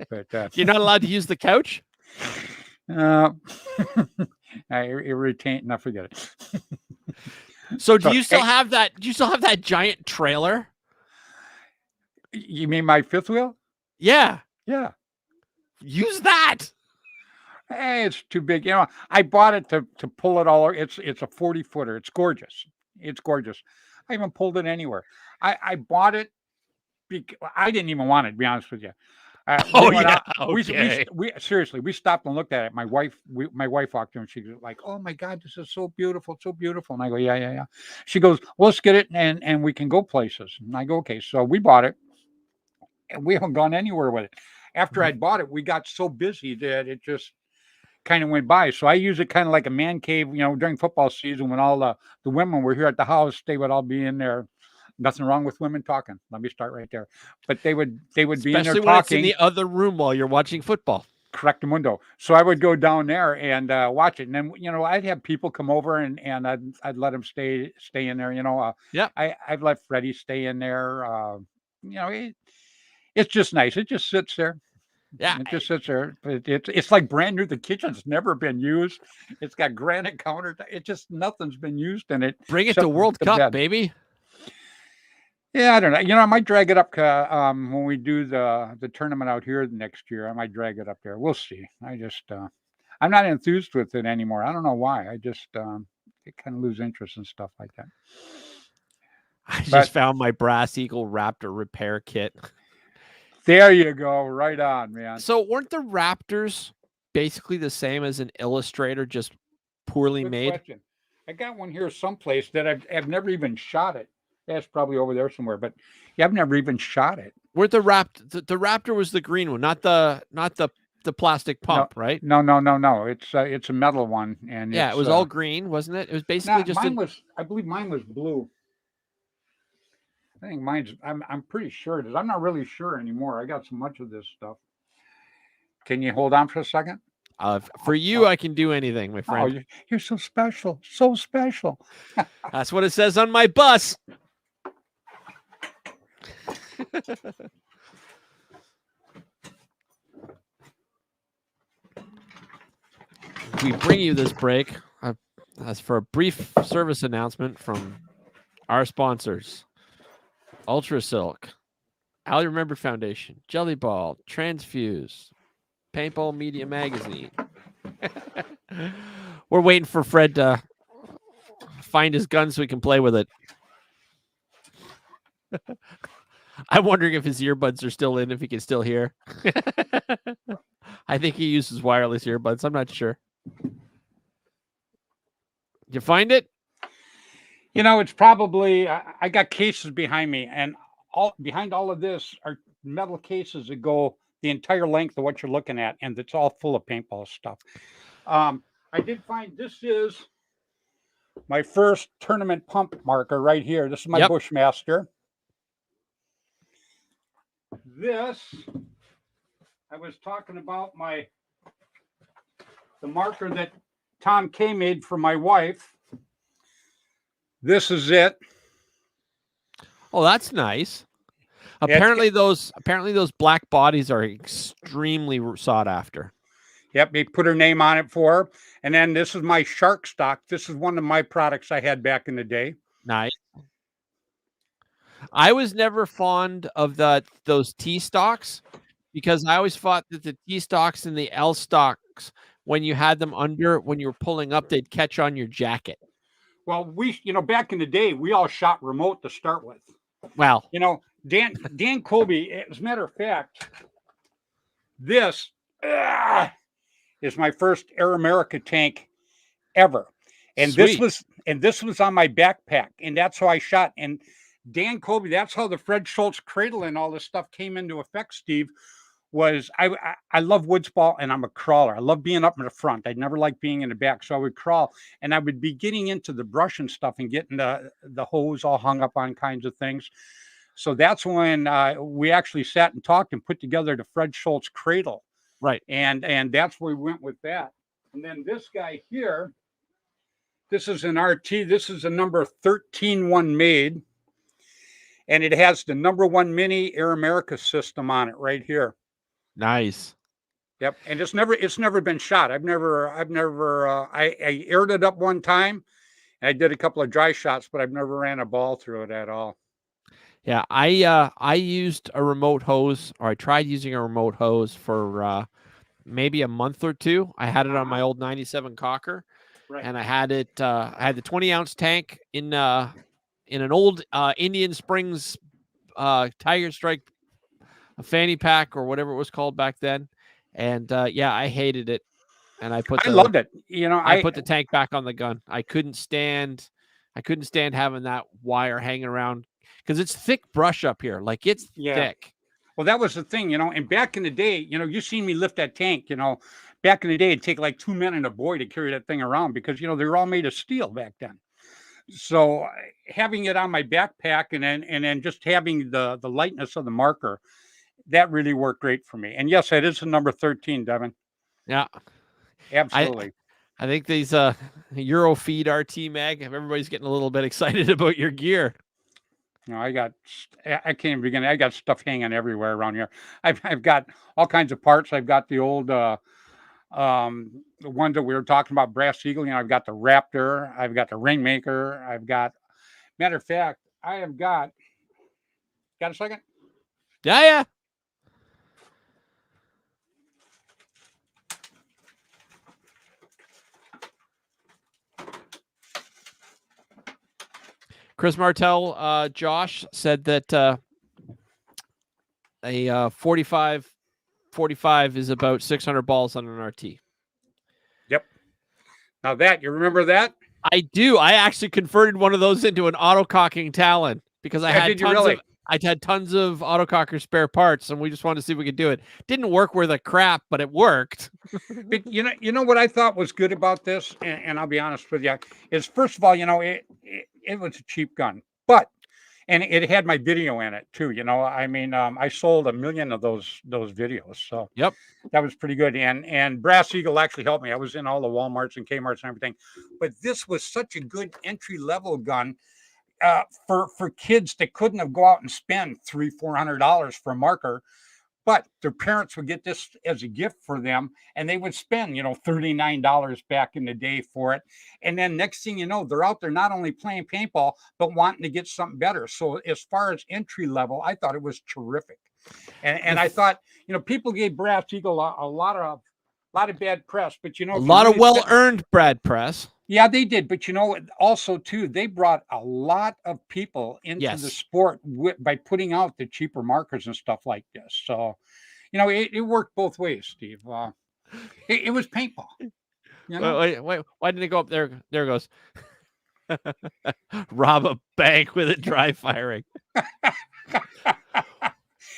but You're not allowed to use the couch? I retain. No, forget it. So do you still have that? Do you still have that giant trailer? You mean my fifth wheel? Yeah. Yeah. Use that. Hey, it's too big. I bought it to pull it all. It's a 40-footer. It's gorgeous. It's gorgeous. I haven't pulled it anywhere. I bought it because I didn't even want it, to be honest with you. Okay. We seriously, we stopped and looked at it. My wife walked in, and she was like, "Oh my God, this is so beautiful, so beautiful." And I go, "Yeah." She goes, "Well, let's get it, and we can go places." And I go, "Okay." So we bought it, and we haven't gone anywhere with it. After I'd bought it, we got so busy that it just kind of went by. So I use it kind of like a man cave, during football season when all the women were here at the house, they would all be in there. Nothing wrong with women talking. Let me start right there. But they would be in there Especially when talking. it's in the other room while you're watching football. Correct the window. So I would go down there and watch it. And then, I'd have people come over and I'd let them stay in there. Yeah. I've let Freddie stay in there. It's just nice. It just sits there. Yeah. It just sits there. It's like brand new. The kitchen's never been used. It's got granite counter. It just, nothing's been used in it. Bring it to World Cup, baby. Yeah, I don't know. I might drag it up when we do the tournament out here next year. I might drag it up there. We'll see. I'm not enthused with it anymore. I don't know why. I just kind of lose interest in stuff like that. I just found my Brass Eagle Raptor repair kit. There you go. Right on, man. So weren't the Raptors basically the same as an Illustrator, just poorly made? Question. I got one here someplace that I've never even shot it. Yeah, it's probably over there somewhere, but I've never even shot it. Weren't the Raptor was the green one, not the plastic pump, right? No. It's a metal one, and yeah, it was all green, wasn't it? It was basically just. I believe mine was blue. I think mine's. I'm pretty sure it is. I'm not really sure anymore. I got so much of this stuff. Can you hold on for a second? For you, I can do anything, my friend. Oh, you're so special, so special. That's what it says on my bus. We bring you this break as for a brief service announcement from our sponsors: Ultra Silk, Ali Remembered Foundation, Jelly Ball, Transfuse, Paintball Media Magazine. We're waiting for Fred to find his gun so we can play with it. I'm wondering if his earbuds are still in, if he can still hear. I think he uses wireless earbuds. I'm not sure. You find it? It's probably, I got cases behind me, and behind all of this are metal cases that go the entire length of what you're looking at, and it's all full of paintball stuff. I did find, this is my first tournament pump marker right here. This is my Bushmaster. This, I was talking about the marker that Tom K made for my wife. This is it. Oh, that's nice. Apparently those black bodies are extremely sought after. Yep, they put her name on it for her. And then this is my shark stock. This is one of my products I had back in the day. Nice. I was never fond of those T stocks because I always thought that the T stocks and the L stocks, when you had them under, when you were pulling up, they'd catch on your jacket. Well, back in the day, we all shot remote to start with. Well, Dan Colby, as a matter of fact, this is my first Air America tank ever. And sweet. this was on my backpack, and that's how I shot. And Dan Colby, that's how the Fred Schultz cradle and all this stuff came into effect, Steve, was I love woods ball and I'm a crawler. I love being up in the front. I'd never like being in the back. So I would crawl and I would be getting into the brush and stuff and getting the hose all hung up on kinds of things. So that's when we actually sat and talked and put together the Fred Schultz cradle. Right. And that's where we went with that. And then this guy here, this is an RT. This is a number 13 one made. And it has the number 1 mini Air America system on it right here. Nice. Yep, and it's never been shot. I aired it up one time, and I did a couple of dry shots, but I've never ran a ball through it at all. Yeah, I used a remote hose, or I tried using a remote hose for maybe a month or two. I had it on my old 97 Cocker, Right. and I had it. I had the 20-ounce tank in an old Indian Springs Tiger Strike, a fanny pack or whatever it was called back then. And yeah, I hated it, and I loved it. I put the tank back on the gun. I couldn't stand having that wire hanging around because it's thick brush up here. Like it's thick. Well, that was the thing, and back in the day, you seen me lift that tank. Back in the day, it'd take like 2 men and a boy to carry that thing around because they were all made of steel back then. So having it on my backpack and then just having the lightness of the marker, that really worked great for me. And yes, it is the number 13, Devin. Yeah, absolutely. I think these Eurofeed RT mag, everybody's getting a little bit excited about your gear. I can't even begin. I got stuff hanging everywhere around here. I've got all kinds of parts. I've got the old the ones that we were talking about, Brass Eagle. I've got the Raptor. I've got the Rainmaker. I've got, matter of fact, I have got a second? Yeah. Chris Martell, Josh said that a 45 is about 600 balls on an RT. Yep. Now you remember that? I do. I actually converted one of those into an autococking Talon because I had tons of autococker spare parts, and we just wanted to see if we could do it. Didn't work worth a crap, but it worked. But you know what I thought was good about this, and I'll be honest with you, is first of all, it was a cheap gun, and it had my video in it too. I sold 1 million of those videos, so yep, that was pretty good. And Brass Eagle actually helped me. I was in all the Walmarts and Kmarts and everything, but this was such a good entry level gun for kids that couldn't have go out and spend $300-400 for a marker. But their parents would get this as a gift for them, and they would spend, $39 back in the day for it. And then next thing you know, they're out there not only playing paintball, but wanting to get something better. So as far as entry level, I thought it was terrific. And I thought, people gave Brass Eagle a lot of bad press, but a lot of well-earned bad press. Yeah, they did. But, also, too, they brought a lot of people into the sport by putting out the cheaper markers and stuff like this. So, it worked both ways, Steve. It was paintball. Wait, why didn't it go up there? There it goes. Rob a bank with it dry firing.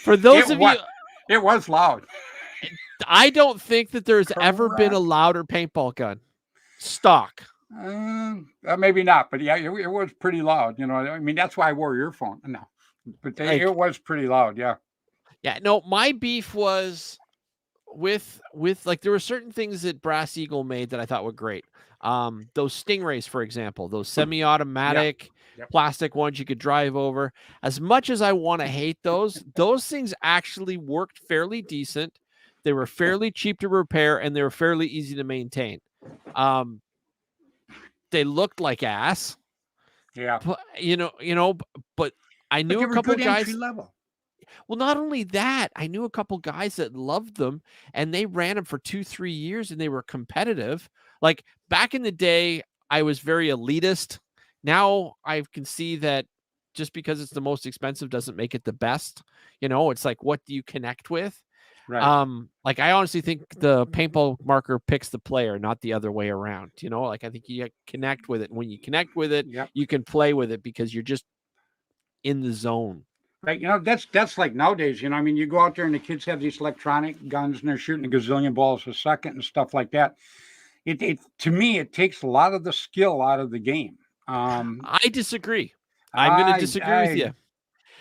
For those of you... It was loud. I don't think that there's ever been a louder paintball gun. Stock. Maybe not, but yeah, it was pretty loud. That's why I wore earphones. No, but it was pretty loud. Yeah. Yeah. No, my beef was with like there were certain things that Brass Eagle made that I thought were great. Those Stingrays, for example, those semi-automatic plastic ones you could drive over. As much as I want to hate those things actually worked fairly decent. They were fairly cheap to repair, and they were fairly easy to maintain. They looked like ass. Yeah. But, but I knew a couple guys. Entry level. Well, not only that, I knew a couple guys that loved them, and they ran them for 2-3 years, and they were competitive. Like back in the day, I was very elitist. Now I can see that just because it's the most expensive doesn't make it the best. It's like, what do you connect with? Right. Like I honestly think the paintball marker picks the player, not the other way around. Like I think you connect with it. And when you connect with it, you can play with it because you're just in the zone. Right. That's like nowadays, I mean, you go out there and the kids have these electronic guns and they're shooting a gazillion balls a second and stuff like that. It to me, it takes a lot of the skill out of the game. Um, I disagree. I'm going to disagree with I you.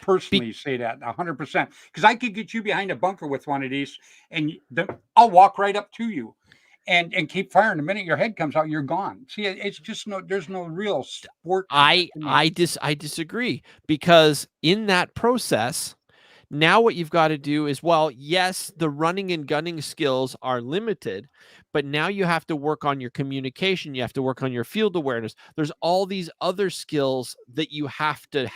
personally say that 100% because I could get you behind a bunker with one of these, and I'll walk right up to you, and keep firing. The minute your head comes out, you're gone. See, it's just there's no real sport to that to me. I disagree, because in that process, now what you've got to do is, well, yes, the running and gunning skills are limited, but now you have to work on your communication. You have to work on your field awareness. There's all these other skills that you have that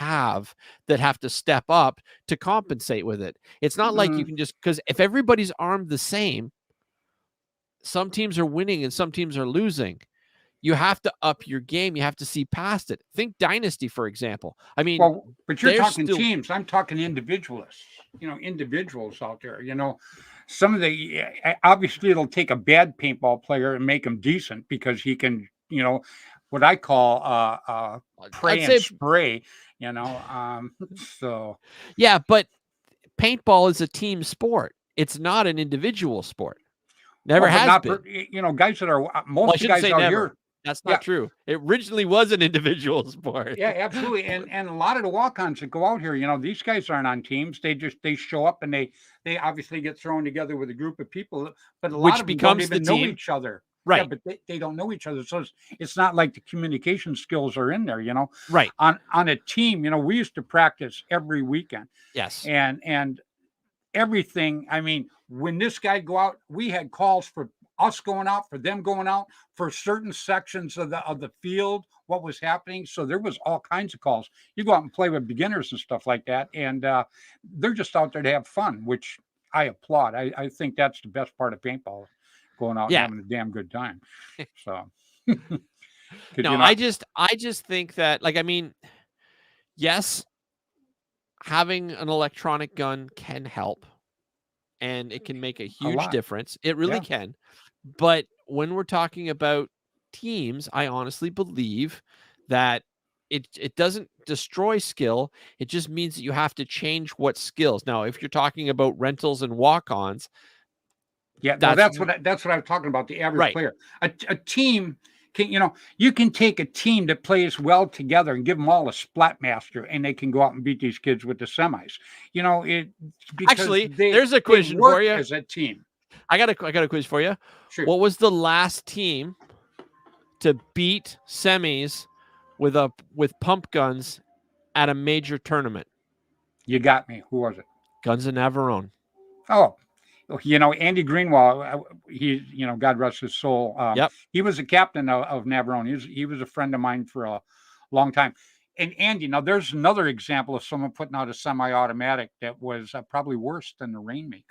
have to step up to compensate with it. It's not like you Mm, can just, because if everybody's armed the same, some teams are winning and some teams are losing. You have to up your game. You have to see past it. Think Dynasty, for example. I mean, well, but you're there's talking still teams. I'm talking individualists. Individuals out there. Some of the obviously it'll take a bad paintball player and make him decent because he can, what I call I'd pray and say, spray. You know, um, so yeah, but paintball is a team sport. It's not an individual sport. Never well, but has not been. for guys that are Well, most I of the shouldn't guys say out never. here. That's Yeah, not true. It originally was an individual sport. yeah, absolutely. And a lot of the walk-ons that go out here, these guys aren't on teams. They show up and they obviously get thrown together with a group of people, but a lot Which of them don't becomes the even know team. each other. Yeah, Right. but they don't know each other. So it's not like the communication skills are in there. Right. On a team, we used to practice every weekend Yes. and everything. I mean, when this guy go out, we had calls for us going out, for them going out, for certain sections of the field, what was happening. So there was all kinds of calls. You go out and play with beginners and stuff like that, and they're just out there to have fun, which I applaud. I think that's the best part of paintball, going out and Yeah. having a damn good time. So, because No, I just think that, like, I mean, yes, having an electronic gun can help and it can make a a huge lot, difference. It really yeah. can. But when we're talking about teams, I honestly believe that it doesn't destroy skill. It just means that you have to change what skills. Now, if you're talking about rentals and walk-ons, Yeah, well, that's that's what I'm talking about. The average right. player, a team can, you can take a team that plays well together and give them all a splat master, and they can go out and beat these kids with the semis. It because Actually, they there's a they question for work you. as a team. I got a quiz for you. Sure, What was the last team to beat semis with pump guns at a major tournament? you got me. Who was it? Guns of Navarone. Oh, Andy Greenwald. He, God rest his soul. Yep. He was the captain of Navarone. He was a friend of mine for a long time. And Andy, now there's another example of someone putting out a semi-automatic that was probably worse than the Rainmaker.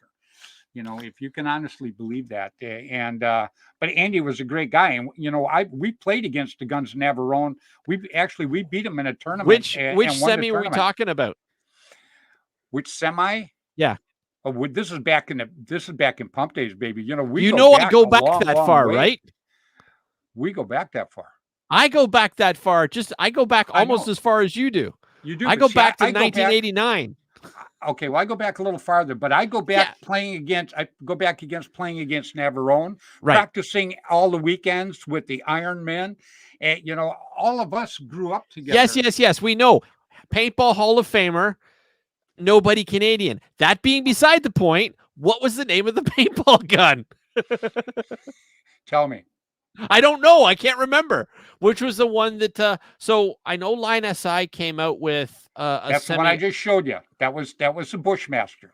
If you can honestly believe that. And but Andy was a great guy, and we played against the Guns of Navarone. We beat him in a tournament Which and won the semi are we tournament. talking about? Which semi? Yeah. Oh, this is back in pump days, baby. We You go know I back go a back long, that long far, way. right? We go back that far. I go back that far. I go back I almost know as far as you do. you do. I But go see, back to I go back. 1989. Okay, well, I go back a little farther, but I go back Yeah. playing against. I go back against playing against Navarone, Right. practicing all the weekends with the Iron Men, and all of us grew up together. Yes. We know. Paintball Hall of Famer, nobody Canadian. That being beside the point, what was the name of the paintball gun? Tell me. I don't know. I can't remember. Which was the one that so I know Line SI came out with a That's the one I just showed you. That was the Bushmaster.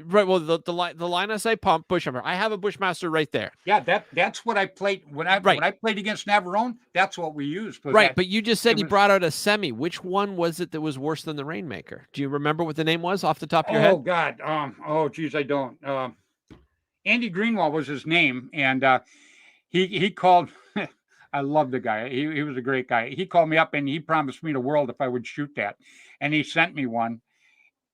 Right. Well, the Line SI pump Bushmaster. I have a Bushmaster right there. Yeah, that's what I played when I played against Navarone. That's what we used. Right, but you just said you brought out a semi. Which one was it that was worse than the Rainmaker? Do you remember what the name was off the top of your head? Oh God. Oh geez, I don't. Andy Greenwald was his name, and he called. I love the guy. He was a great guy. He called me up and he promised me the world if I would shoot that, and he sent me one,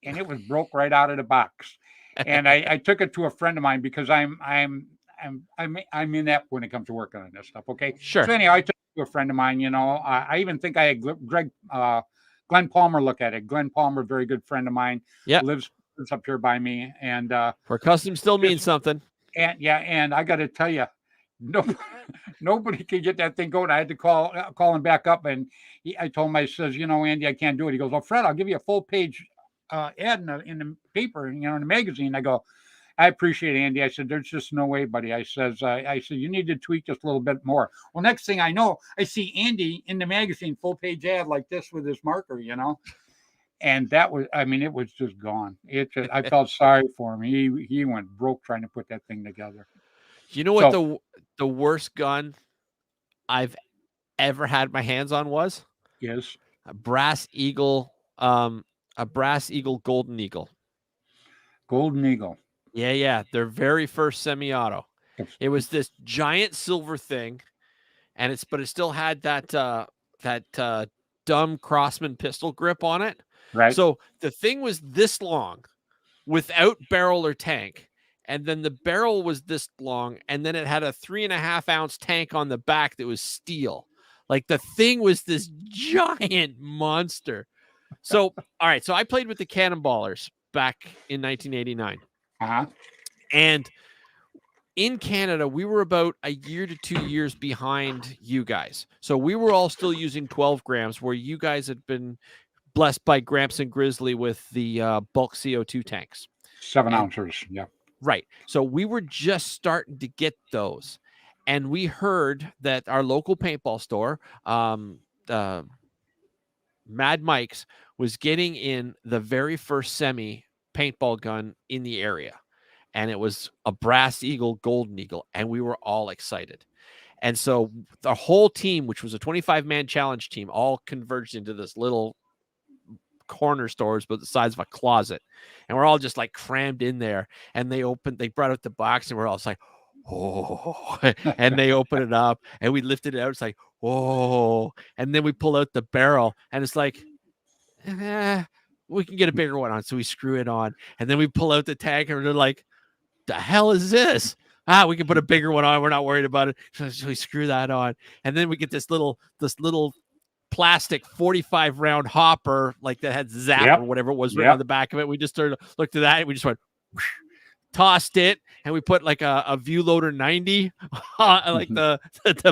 and it was broke right out of the box. And I took it to a friend of mine because I'm inept when it comes to working on this stuff. Okay. Sure. So anyhow, I took it to a friend of mine. I even think I had Greg Glenn Palmer look at it. Glenn Palmer, very good friend of mine, Yep. lives up here by me, and Where custom still means just something. and I got to tell you, no, nobody can get that thing going. I had to call him back up, and I told him, I says, Andy, I can't do it. He goes, well, Fred, I'll give you a full page ad in the paper, in the magazine. I go, I appreciate it, Andy. I said, there's just no way, buddy. I said, you need to tweak just a little bit more. Well, next thing I know, I see Andy in the magazine, full page ad like this with his marker, And that was, it was just gone. I felt sorry for him. He went broke trying to put that thing together. You know what the worst gun I've ever had my hands on was? Yes. A Brass Eagle Golden Eagle. Golden Eagle. Yeah. Their very first semi-auto. It was this giant silver thing, but it still had that dumb Crossman pistol grip on it. Right. So the thing was this long without barrel or tank. And then the barrel was this long, and then it had a 3.5 ounce tank on the back that was steel. Like the thing was this giant monster. So, all right. So I played with the Cannonballers back in 1989. Uh-huh. And in Canada, we were about a year to 2 years behind you guys. So we were all still using 12 grams, where you guys had been blessed by Gramps and Grizzly with the bulk CO2 tanks. 7 ounces. Yeah. Right. So we were just starting to get those. And we heard that our local paintball store, Mad Mike's, was getting in the very first semi paintball gun in the area. And it was a Brass Eagle, Golden Eagle. And we were all excited. And so the whole team, which was a 25-man challenge team, all converged into this little corner stores, but the size of a closet. And we're all just like crammed in there. And they brought out the box, and we're all like, oh, and they open it up, and we lifted it out. It's like, oh, and then we pull out the barrel, and it's like, we can get a bigger one on. So we screw it on, and then we pull out the tank, and they're like, the hell is this? We can put a bigger one on. We're not worried about it. So we screw that on, and then we get this little plastic 45 round hopper, like that had zap or whatever it was right on the back of it. We just looked at that, and we just went, whoosh, tossed it, and we put like a view loader 90 like the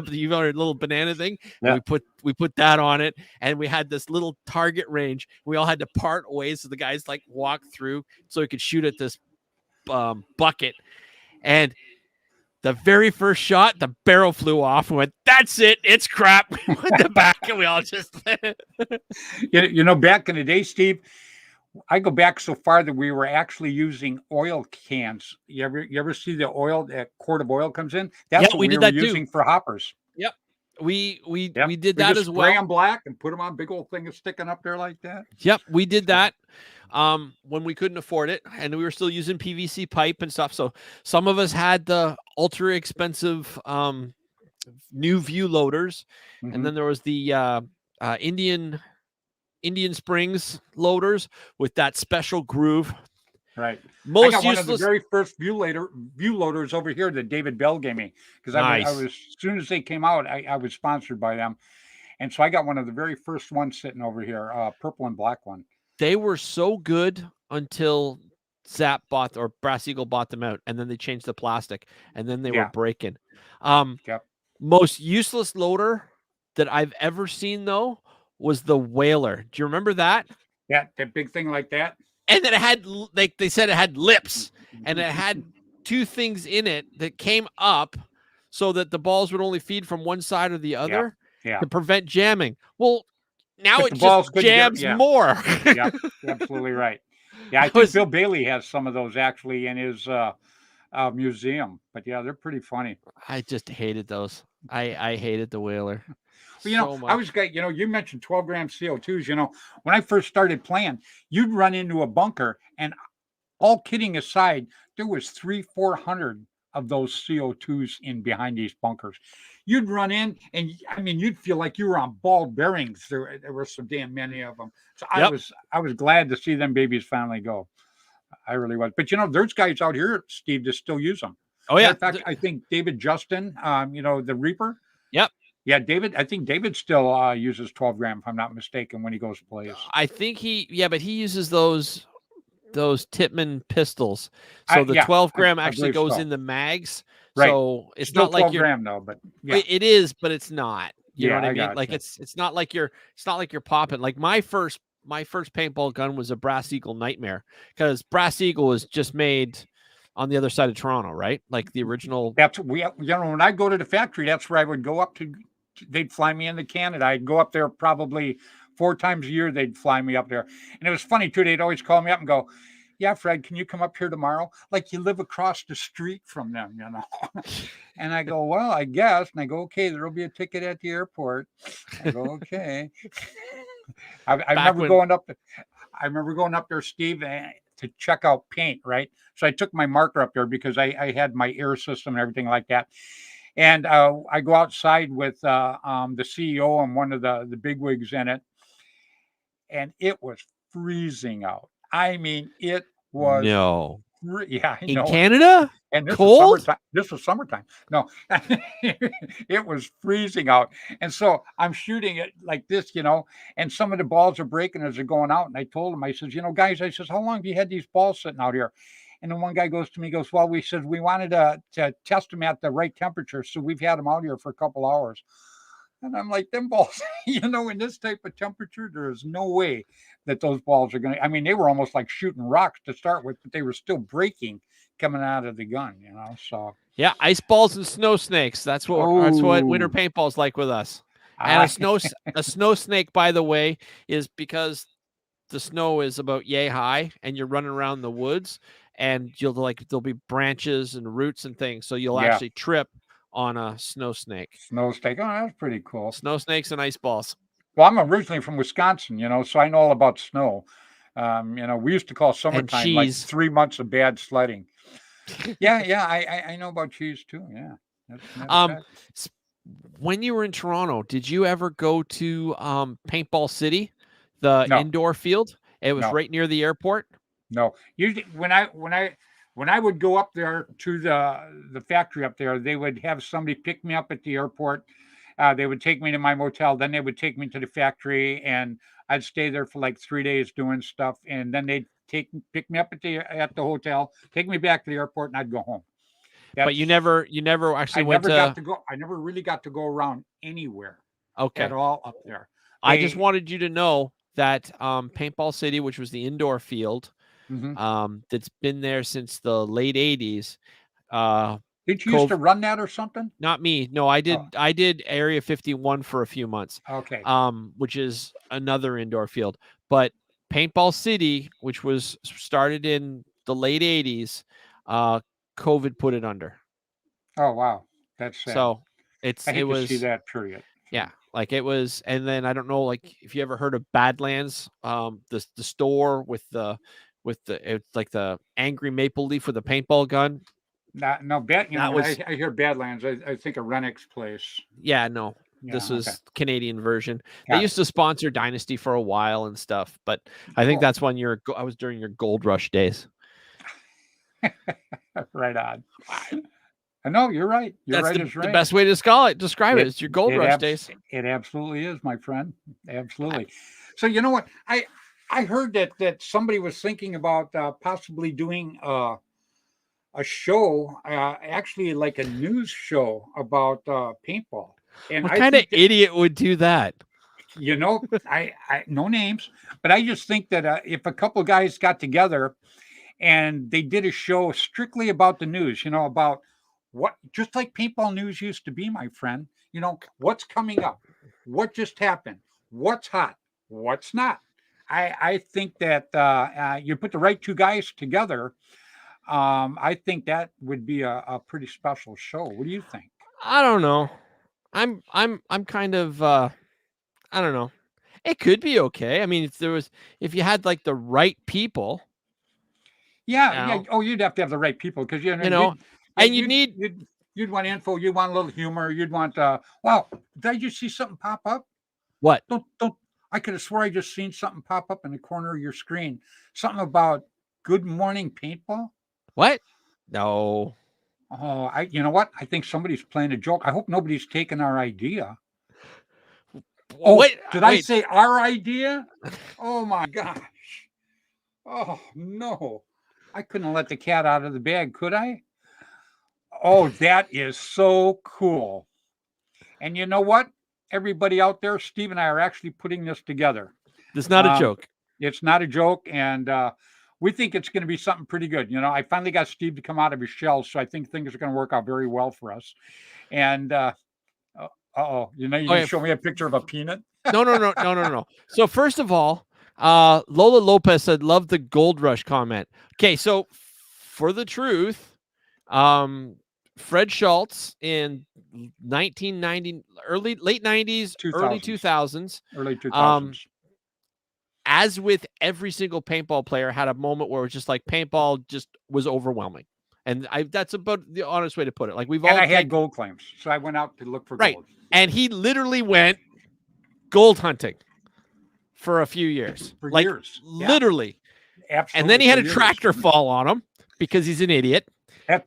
view loader little banana thing. And we put that on it, and we had this little target range. We all had to part ways, so the guys like walk through so we could shoot at this bucket. And the very first shot, the barrel flew off, and went, that's it, it's crap. We went the back, and we all just back in the day, Steve, I go back so far that we were actually using oil cans. You ever see the oil, that quart of oil comes in? That's what we were using for hoppers. Yep. We did that as well. Spray them black and put them on big old thing sticking up there like that. Yep, we did that when we couldn't afford it, and we were still using PVC pipe and stuff. So some of us had the ultra expensive new view loaders, and then there was the Indian Springs loaders with that special groove. Right. Most I got useless. One of the very first view loaders over here that David Bell gave me, because I was as soon as they came out, I was sponsored by them, and so I got one of the very first ones sitting over here, purple and black one. They were so good until Zap or Brass Eagle bought them out, and then they changed the plastic, and then they were breaking. Most useless loader that I've ever seen though was the Whaler. Do you remember that? Yeah, that big thing like that. And then it had, like they said, it had lips, and it had two things in it that came up so that the balls would only feed from one side or the other to prevent jamming. Well, now it just jams more. Yeah, absolutely right. Yeah, I think Bill Bailey has some of those actually in his museum. But yeah, they're pretty funny. I just hated those. I hated the Whaler. Well, I was, you mentioned 12 gram CO2s. When I first started playing, you'd run into a bunker, and all kidding aside, there was 300-400 of those CO2s in behind these bunkers. You'd run in, and you'd feel like you were on ball bearings. There were so damn many of them. So I was glad to see them babies finally go. I really was. But there's guys out here, Steve, that still use them. Oh yeah. In fact, I think David Justin, the Reaper. Yep. Yeah, David. I think David still uses 12 gram, if I'm not mistaken, when he goes plays. I think but he uses those Titman pistols. So the Yeah, 12 gram I actually believe goes so. in the mags. Right. So it's Still not like 12 you're gram though, but yeah, it is, but it's not. You know yeah, what I I mean? got Like you. it's not like you're popping. Like my first paintball gun was a Brass Eagle Nightmare because Brass Eagle was just made on the other side of Toronto, right? Like the original. That's when I go to the factory, that's where I would go up to. They'd fly me into Canada. I'd go up there probably 4 times a year. They'd fly me up there, and it was funny too. They'd always call me up and go, "Yeah, Fred, can you come up here tomorrow? Like you live across the street from them, you know." And I go, "Well, I guess." And I go, "Okay, there'll be a ticket at the airport." I go, "Okay." I Back remember when going up. I remember going up there, Steve, to check out paint. Right, so I took my marker up there because I had my air system and everything like that. And I go outside with the CEO and one of the bigwigs in it, and it was freezing out. I mean, it was, no yeah, I in know. Canada, And this was cold. summertime. This was summertime. No, it was freezing out. And so I'm shooting it like this, and some of the balls are breaking as they're going out. And I told him, I says, guys, I says, how long have you had these balls sitting out here? And then one guy goes to me, goes, well, we wanted to test them at the right temperature. So we've had them out here for a couple hours. And I'm like, them balls, in this type of temperature, there is no way that those balls are going to, I mean, they were almost like shooting rocks to start with, but they were still breaking coming out of the gun, so. Yeah, ice balls and snow snakes. That's what winter Oh, paintball's like with us. And I, a snow snake, by the way, is because the snow is about yay high and you're running around the woods and there'll be branches and roots and things. So you'll yeah, actually trip on a snow snake. snow steak. Oh, that's pretty cool. Snow snakes and ice balls. Well, I'm originally from Wisconsin, so I know all about snow. We used to call And summertime like cheese. 3 months of bad sledding. Yeah, yeah, I know about cheese too. Yeah, that's a matter of Um, fact. when you were in Toronto, did you ever go to Paintball City, the No, indoor field? It was no. right near the airport. No, usually when I would go up there to the factory up there, they would have somebody pick me up at the airport. They would take me to my motel, then they would take me to the factory, and I'd stay there for like 3 days doing stuff, and then they'd pick me up at the hotel, take me back to the airport, and I'd go home. But you That's never actually went to. I never really got to go around anywhere at Okay. all up there. I just They wanted you to know that Paintball City, which was the indoor field, mhm. that's been there since the late 80s. Uh, Did you used to Cove, run that or something? not me. No, I Oh, did. I did Area 51 for a few months, okay. which is another indoor field. But Paintball City, which was started in the late 80s, uh, COVID put it under. Oh, wow. That's sad. So I it hate to see was. that, period. Yeah, like it was, and then I don't know, like if you ever heard of Badlands, the store with it's like the angry maple leaf with a paintball gun. Not no bad. That When I, was I hear Badlands, I think of Rennick's place. yeah, no, this Yeah, okay. was Canadian version. They Got it. used to sponsor Dynasty for a while and stuff, but I think Cool. that's when I was during your gold rush days. Right on. No, you're right. You're That's right the as the rain. best way to describe it. It It's your gold it rush abs days. it absolutely is, my friend. I, Absolutely. So you know what? I heard that somebody was thinking about possibly doing a show, actually like a news show about paintball. And what I kind of think that idiot would do that? I no names, but I just think that if a couple guys got together and they did a show strictly about the news, about what, just like paintball news used to be, my friend, what's coming up, what just happened, what's hot, what's not. I think that you put the right two guys together. I think that would be a pretty special show. What do you think? I don't know. I'm kind of I don't know. It could be okay. I mean, if you had like the right people, Yeah, you yeah. know, Oh, you'd have to have the right people because you know, yeah, and you need you'd want info, you'd want a little humor, you'd want wow, did I just see something pop up? what? Don't I could have swore I just seen something pop up in the corner of your screen. Something about good morning paintball. What? No. Oh, you know what? I think somebody's playing a joke. I hope nobody's taken our idea. Oh, Wait, did I wait. say our idea? Oh my gosh. Oh no. I couldn't let the cat out of the bag, could I? Oh, that is so cool. And you know what? Everybody out there, Steve and I are actually putting this together. That's not a Um, joke. it's not a joke, and we think it's going to be something pretty good. You know, I finally got Steve to come out of his shell, so I think things are going to work out very well for us. And oh, you know, you're going Okay. to show me a picture of a peanut? No. So first of all, Lola Lopez said, "Love the Gold Rush" comment. Okay, so for the truth, Fred Schultz in 1990, late 90s, early 2000s, 2000s, early um, 2000s. as with every single paintball player, had a moment where it was just like paintball just was overwhelming. And that's about the honest way to put it. Like we've And all I had gold claims, so I went out to look for right. gold. And he literally went gold hunting for a few years. For Like years. literally. Yeah, absolutely. And then he had a years. tractor fall on him because he's an idiot.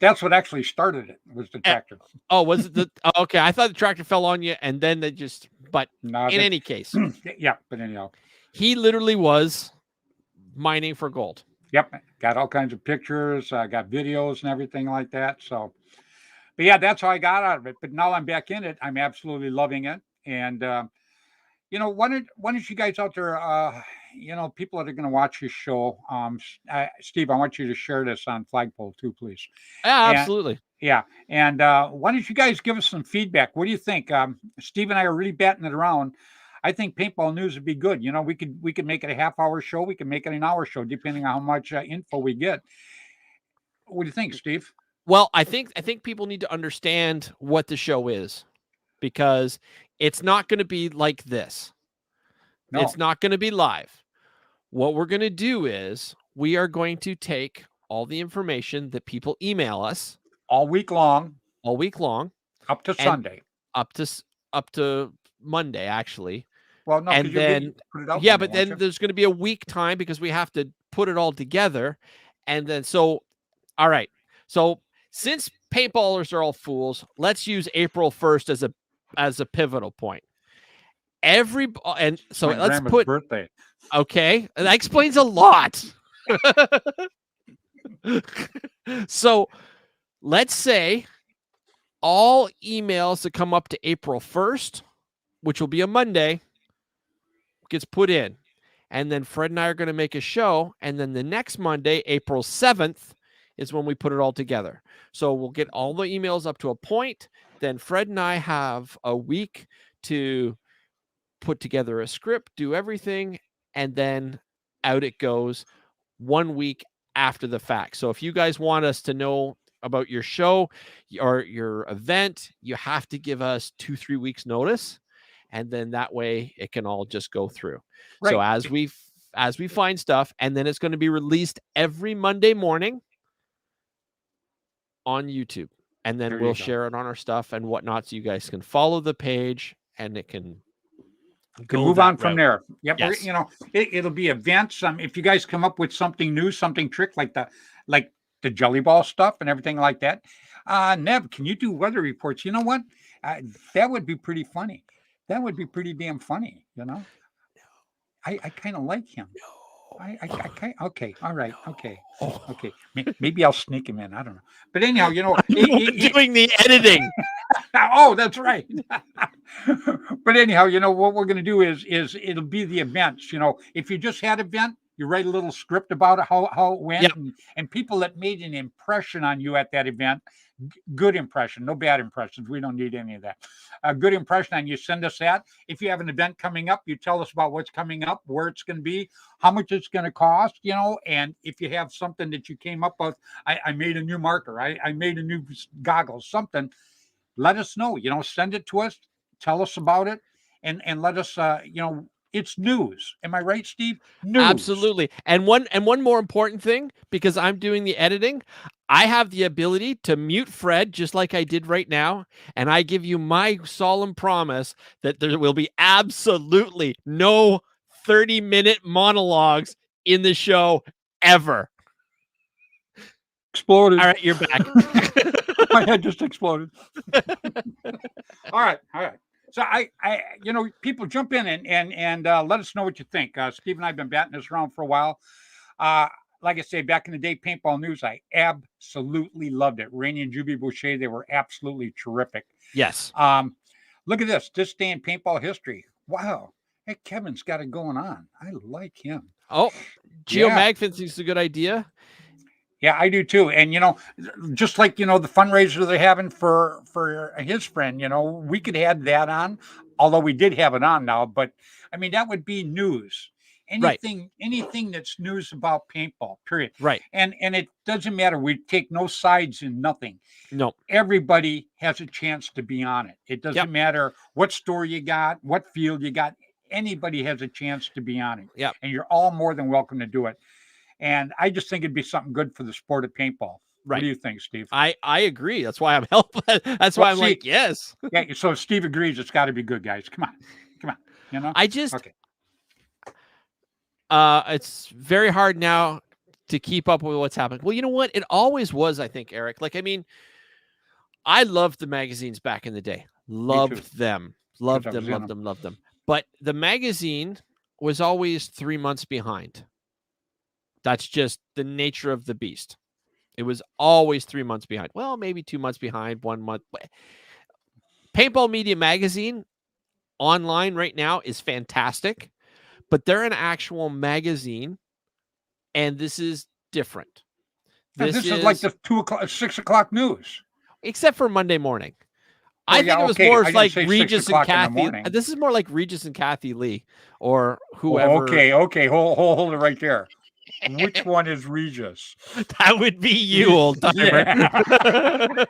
That's what actually started it, was the tractor. Oh, was it the okay? I thought the tractor fell on you, and then they just. But in any case, yeah. But anyhow, he literally was mining for gold. Yep, got all kinds of pictures, got videos and everything like that. So, but yeah, that's how I got out of it. But now I'm back in it. I'm absolutely loving it. And you know, why don't you guys out there, you know, people that are going to watch this show, Steve, I want you to share this on Flagpole too, please. Yeah, And absolutely. yeah, and why don't you guys give us some feedback? What do you think? Steve and I are really batting it around. I think paintball news would be good. You know, we could make it a half-hour show. We can make it an hour show, depending on how much info we get. What do you think, Steve? Well, I think people need to understand what the show is, because it's not going to be like this. No. It's not going to be live. What we're going to do is we are going to take all the information that people email us all week long, up to Sunday, up to Monday, actually. Well, no, and then put it out yeah, Monday, but then there's going to be a week time because we have to put it all together, and then so all right. So since paintballers are all fools, let's use April 1st as a pivotal point. And so my let's grandma's birthday. Okay, that explains a lot. So let's say all emails that come up to April 1st, which will be a Monday, gets put in. And then Fred and I are going to make a show. And then the next Monday, April 7th, is when we put it all together. So we'll get all the emails up to a point. Then Fred and I have a week to put together a script, do everything, and then out it goes 1 week after the fact. So if you guys want us to know about your show or your event, you have to give us 2-3 weeks notice, and then that way it can all just go through. Right. So as we find stuff, and then it's going to be released every Monday morning on YouTube, and then we'll share it on our stuff and whatnot, so you guys can follow the page and it can move on from there. Yep. Yes. You know, it'll be events. If you guys come up with something new, something trick like the jelly ball stuff and everything like that. Nev, can you do weather reports? You know what? That would be pretty funny. That would be pretty damn funny. You know, I kind of like him. Okay. All right. Okay. Okay. Maybe I'll sneak him in. I don't know. But anyhow, you know, doing the editing. Oh, that's right. But anyhow, you know, what we're going to do is it'll be the events. You know, if you just had an event, you write a little script about it, how it went, and people that made an impression on you at that event, good impression, no bad impressions. We don't need any of that. A good impression on you, send us that. If you have an event coming up, you tell us about what's coming up, where it's going to be, how much it's going to cost, you know, and if you have something that you came up with, I made a new marker, I made a new goggles, something, let us know, you know, send it to us, tell us about it, and let us, you know, it's news. Am I right, Steve? News. Absolutely. And one more important thing, because I'm doing the editing, I have the ability to mute Fred just like I did right now, and I give you my solemn promise that there will be absolutely no 30-minute monologues in the show ever. Exploded. All right, you're back. My head just exploded. All right. So people jump in and let us know what you think. Steve and I have been batting this around for a while. Like I say, back in the day, paintball news, I absolutely loved it. Rainey and Juby Boucher, they were absolutely terrific. Yes. Look at this day in paintball history. Wow. Hey, Kevin's got it going on. I like him. Oh, Geo Mag thinks it's a good idea. Yeah, I do too. And just like the fundraiser they're having for his friend, we could add that on, although we did have it on now. But I mean, that would be news. Anything that's news about paintball, period. Right. And it doesn't matter. We take no sides in nothing. No. Everybody has a chance to be on it. It doesn't matter what store you got, what field you got. Anybody has a chance to be on it. Yeah. And you're all more than welcome to do it. And I just think it'd be something good for the sport of paintball. Right. What do you think, Steve? I agree. That's why I'm helping. That's why I'm like, yes. Yeah. So Steve agrees. It's got to be good, guys. Come on. I just, okay. It's very hard now to keep up with what's happening. Well, you know what? It always was, I think, Eric. Like, I mean, I loved the magazines back in the day. Loved them. Loved them. But the magazine was always 3 months behind. That's just the nature of the beast. It was always 3 months behind. Well, maybe 2 months behind, 1 month. Paintball Media Magazine online right now is fantastic, but they're an actual magazine, and this is different. This is like the 6 o'clock news. Except for Monday morning. I think it was more like Regis and Kathy. This is more like Regis and Kathy Lee or whoever. Okay. Hold it right there. Which one is Regis? That would be you, old timer.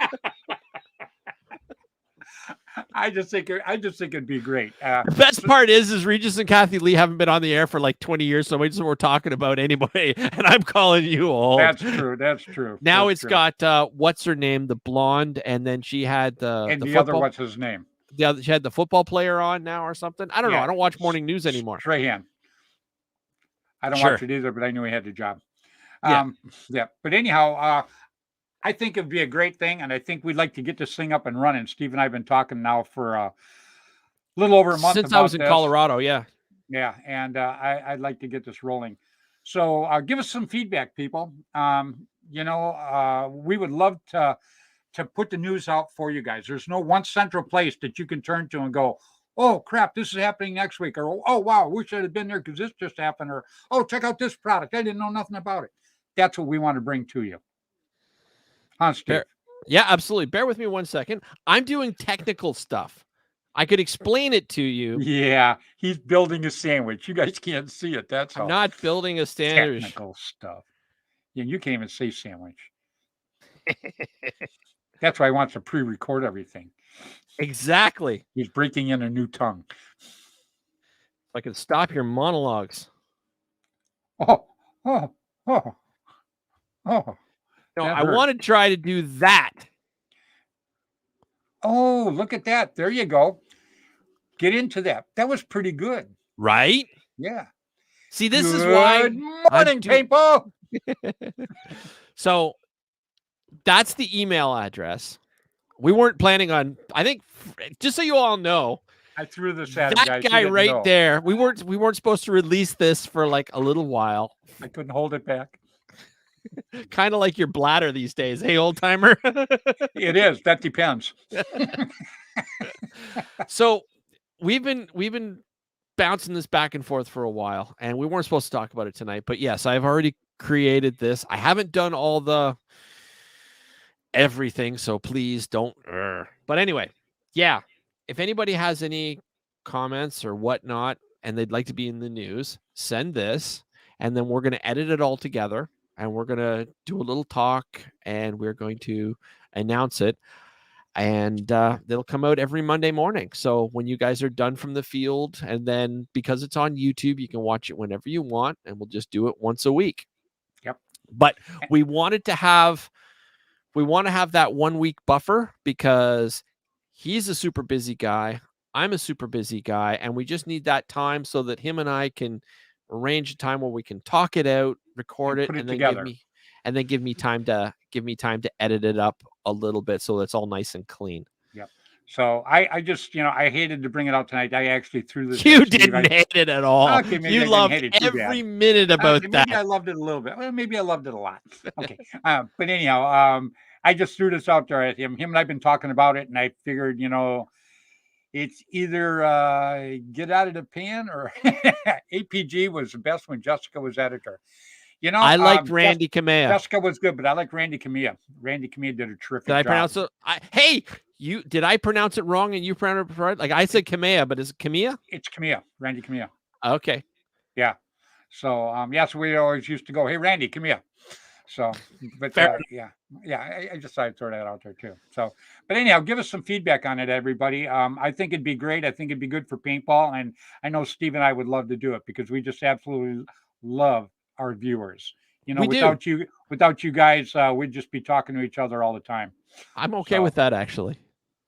I just think it'd be great. The best part is Regis and Kathy Lee haven't been on the air for like 20 years, so we're talking about anyway, and I'm calling you old. That's true. Now it's got what's her name, the blonde, and then she had the other what's his name? She had the football player on now or something. I don't know. I don't watch morning news anymore. Strahan. I don't watch it either, but I knew he had the job. But anyhow, I think it'd be a great thing, and I think we'd like to get this thing up and running. Steve and I have been talking now for a little over a month since I was in Colorado. Yeah, and I'd like to get this rolling. So give us some feedback, people. We would love to put the news out for you guys. There's no one central place that you can turn to and go, oh, crap, this is happening next week. Or, oh, wow, I wish I'd have been there because this just happened. Or, oh, check out this product. I didn't know nothing about it. That's what we want to bring to you. Huh, Steve? Yeah, absolutely. Bear with me 1 second. I'm doing technical stuff. I could explain it to you. Yeah, he's building a sandwich. You guys can't see it. That's all. I'm not building a sandwich. Technical stuff. Yeah, you can't even say sandwich. That's why he wants to pre-record everything. Exactly. He's breaking in a new tongue. If I could stop your monologues. Oh. No, I want to try to do that. Oh, look at that. There you go. Get into that. That was pretty good. Right? Yeah. See, this is why. Good morning, people. So that's the email address. We weren't planning on, I think, just so you all know, I threw this at that guy right there. We weren't supposed to release this for like a little while. I couldn't hold it back. Kind of like your bladder these days, hey, old timer. It is. That depends. So we've been bouncing this back and forth for a while, and we weren't supposed to talk about it tonight. But yes, I've already created this. I haven't done all the everything, so please don't. But anyway, yeah. If anybody has any comments or whatnot, and they'd like to be in the news, send this, and then we're going to edit it all together, and we're going to do a little talk, and we're going to announce it, and they'll come out every Monday morning. So when you guys are done from the field, and then because it's on YouTube, you can watch it whenever you want, and we'll just do it once a week. Yep. But we want to have that 1 week buffer because he's a super busy guy. I'm a super busy guy, and we just need that time so that him and I can arrange a time where we can talk it out, record it, and then give me time to edit it up a little bit so it's all nice and clean. Yep. So I just, I hated to bring it out tonight. I actually threw this You at Steve. didn't hate it at all. Okay, maybe You I didn't loved hate it too bad. every minute about Okay, maybe that. I loved it a little bit. Well, maybe I loved it a lot. Okay. But anyhow, I just threw this out there at him. Him and I've been talking about it, and I figured, it's either get out of the pan or APG was the best when Jessica was editor. I liked Randy Kamea. Jessica was good, but I like Randy Kamea. Randy Kamea did a terrific Did I job. pronounce it? Hey, did I pronounce it wrong and you pronounced it right? Like I said Kamea, but is it Kamea? It's Kamea, Randy Kamea. Okay. Yeah. So so we always used to go, hey Randy, come here. So, but yeah, I just thought I'd throw that out there too. So, but anyhow, give us some feedback on it, everybody. I think it'd be great. I think it'd be good for paintball, and I know Steve and I would love to do it because we just absolutely love our viewers. Without you guys, we'd just be talking to each other all the time. I'm okay with that, actually.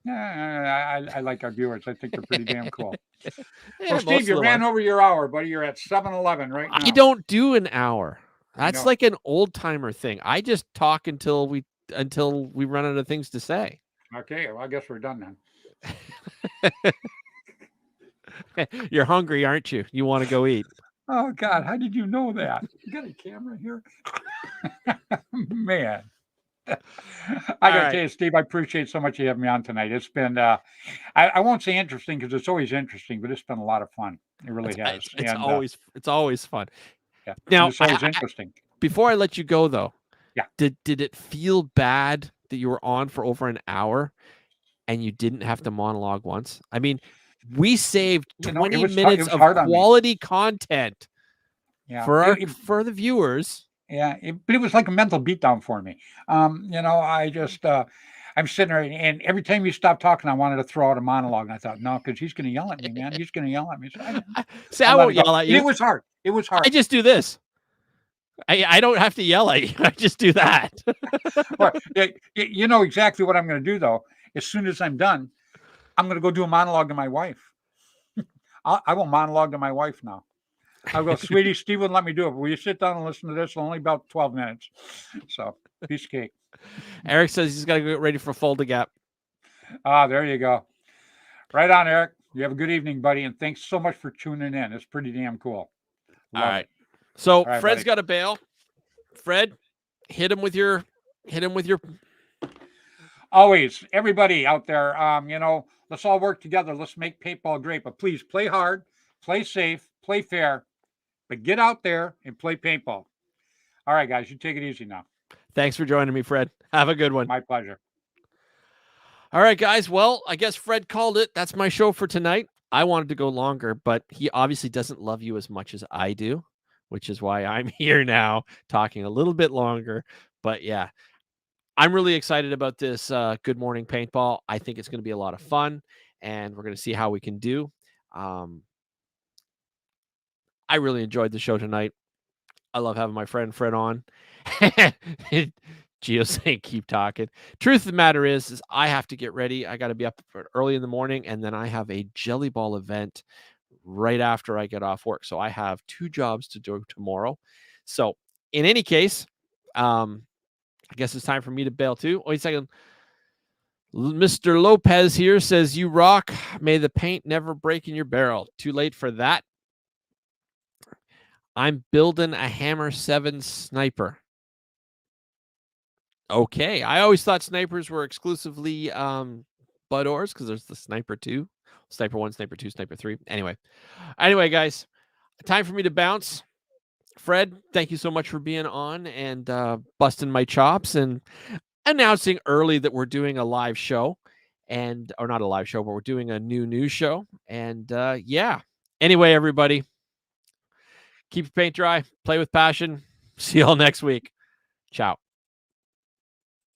Yeah, I like our viewers. I think they're pretty damn cool. Yeah, well, Steve, you ran over your hour, buddy. You're at 7-Eleven right now. I don't do an hour. That's like an old timer thing. I just talk until we run out of things to say. Okay, well, I guess we're done then. You're hungry, aren't you? You want to go eat. Oh, God, how did you know that? You got a camera here? Man. I got to tell you, Steve, I appreciate so much you having me on tonight. It's been, I won't say interesting because it's always interesting, but it's been a lot of fun. It really has. It's always fun. Yeah. Now, it's always interesting. Before I let you go, though, yeah, did it feel bad that you were on for over an hour and you didn't have to monologue once? I mean, we saved 20 minutes of quality content for the viewers. Yeah, but it was like a mental beatdown for me. I just I'm sitting there, and every time you stop talking, I wanted to throw out a monologue, and I thought, no, because he's going to yell at me, man. He's going to yell at me. So I won't yell at you. And it was hard. It was hard. I just do this. I don't have to yell at you. I just do that. Well, you know exactly what I'm going to do, though. As soon as I'm done, I'm going to go do a monologue to my wife. I will monologue to my wife now. I'll go, sweetie, Steve wouldn't let me do it. Will you sit down and listen to this? Only about 12 minutes. So, piece of cake. Eric says he's got to get ready for Fold a Gap. There you go. Right on, Eric. You have a good evening, buddy, and thanks so much for tuning in. It's pretty damn cool. All right. So Fred's got a bail. Fred, hit him with your. Always, everybody out there, let's all work together. Let's make paintball great. But please play hard, play safe, play fair, but get out there and play paintball. All right, guys, you take it easy now. Thanks for joining me, Fred. Have a good one. My pleasure. All right, guys. Well, I guess Fred called it. That's my show for tonight. I wanted to go longer, but he obviously doesn't love you as much as I do, which is why I'm here now talking a little bit longer. But yeah, I'm really excited about this Good Morning Paintball. I think it's going to be a lot of fun, and we're going to see how we can do. I really enjoyed the show tonight. I love having my friend Fred on. Gio saying, keep talking. Truth of the matter is I have to get ready. I got to be up early in the morning, and then I have a Jelly Ball event right after I get off work. So I have 2 jobs to do tomorrow. So in any case, I guess it's time for me to bail too. Wait a second. Mr. Lopez here says, you rock. May the paint never break in your barrel. Too late for that. I'm building a Hammer 7 sniper. Okay. I always thought snipers were exclusively Bud Ors because there's the Sniper 2, Sniper 1, Sniper 2, Sniper 3. Anyway, guys, time for me to bounce. Fred, thank you so much for being on and busting my chops and announcing early that we're doing a live show or not a live show, but we're doing a new news show. And yeah. Anyway, everybody, keep your paint dry, play with passion. See y'all next week. Ciao.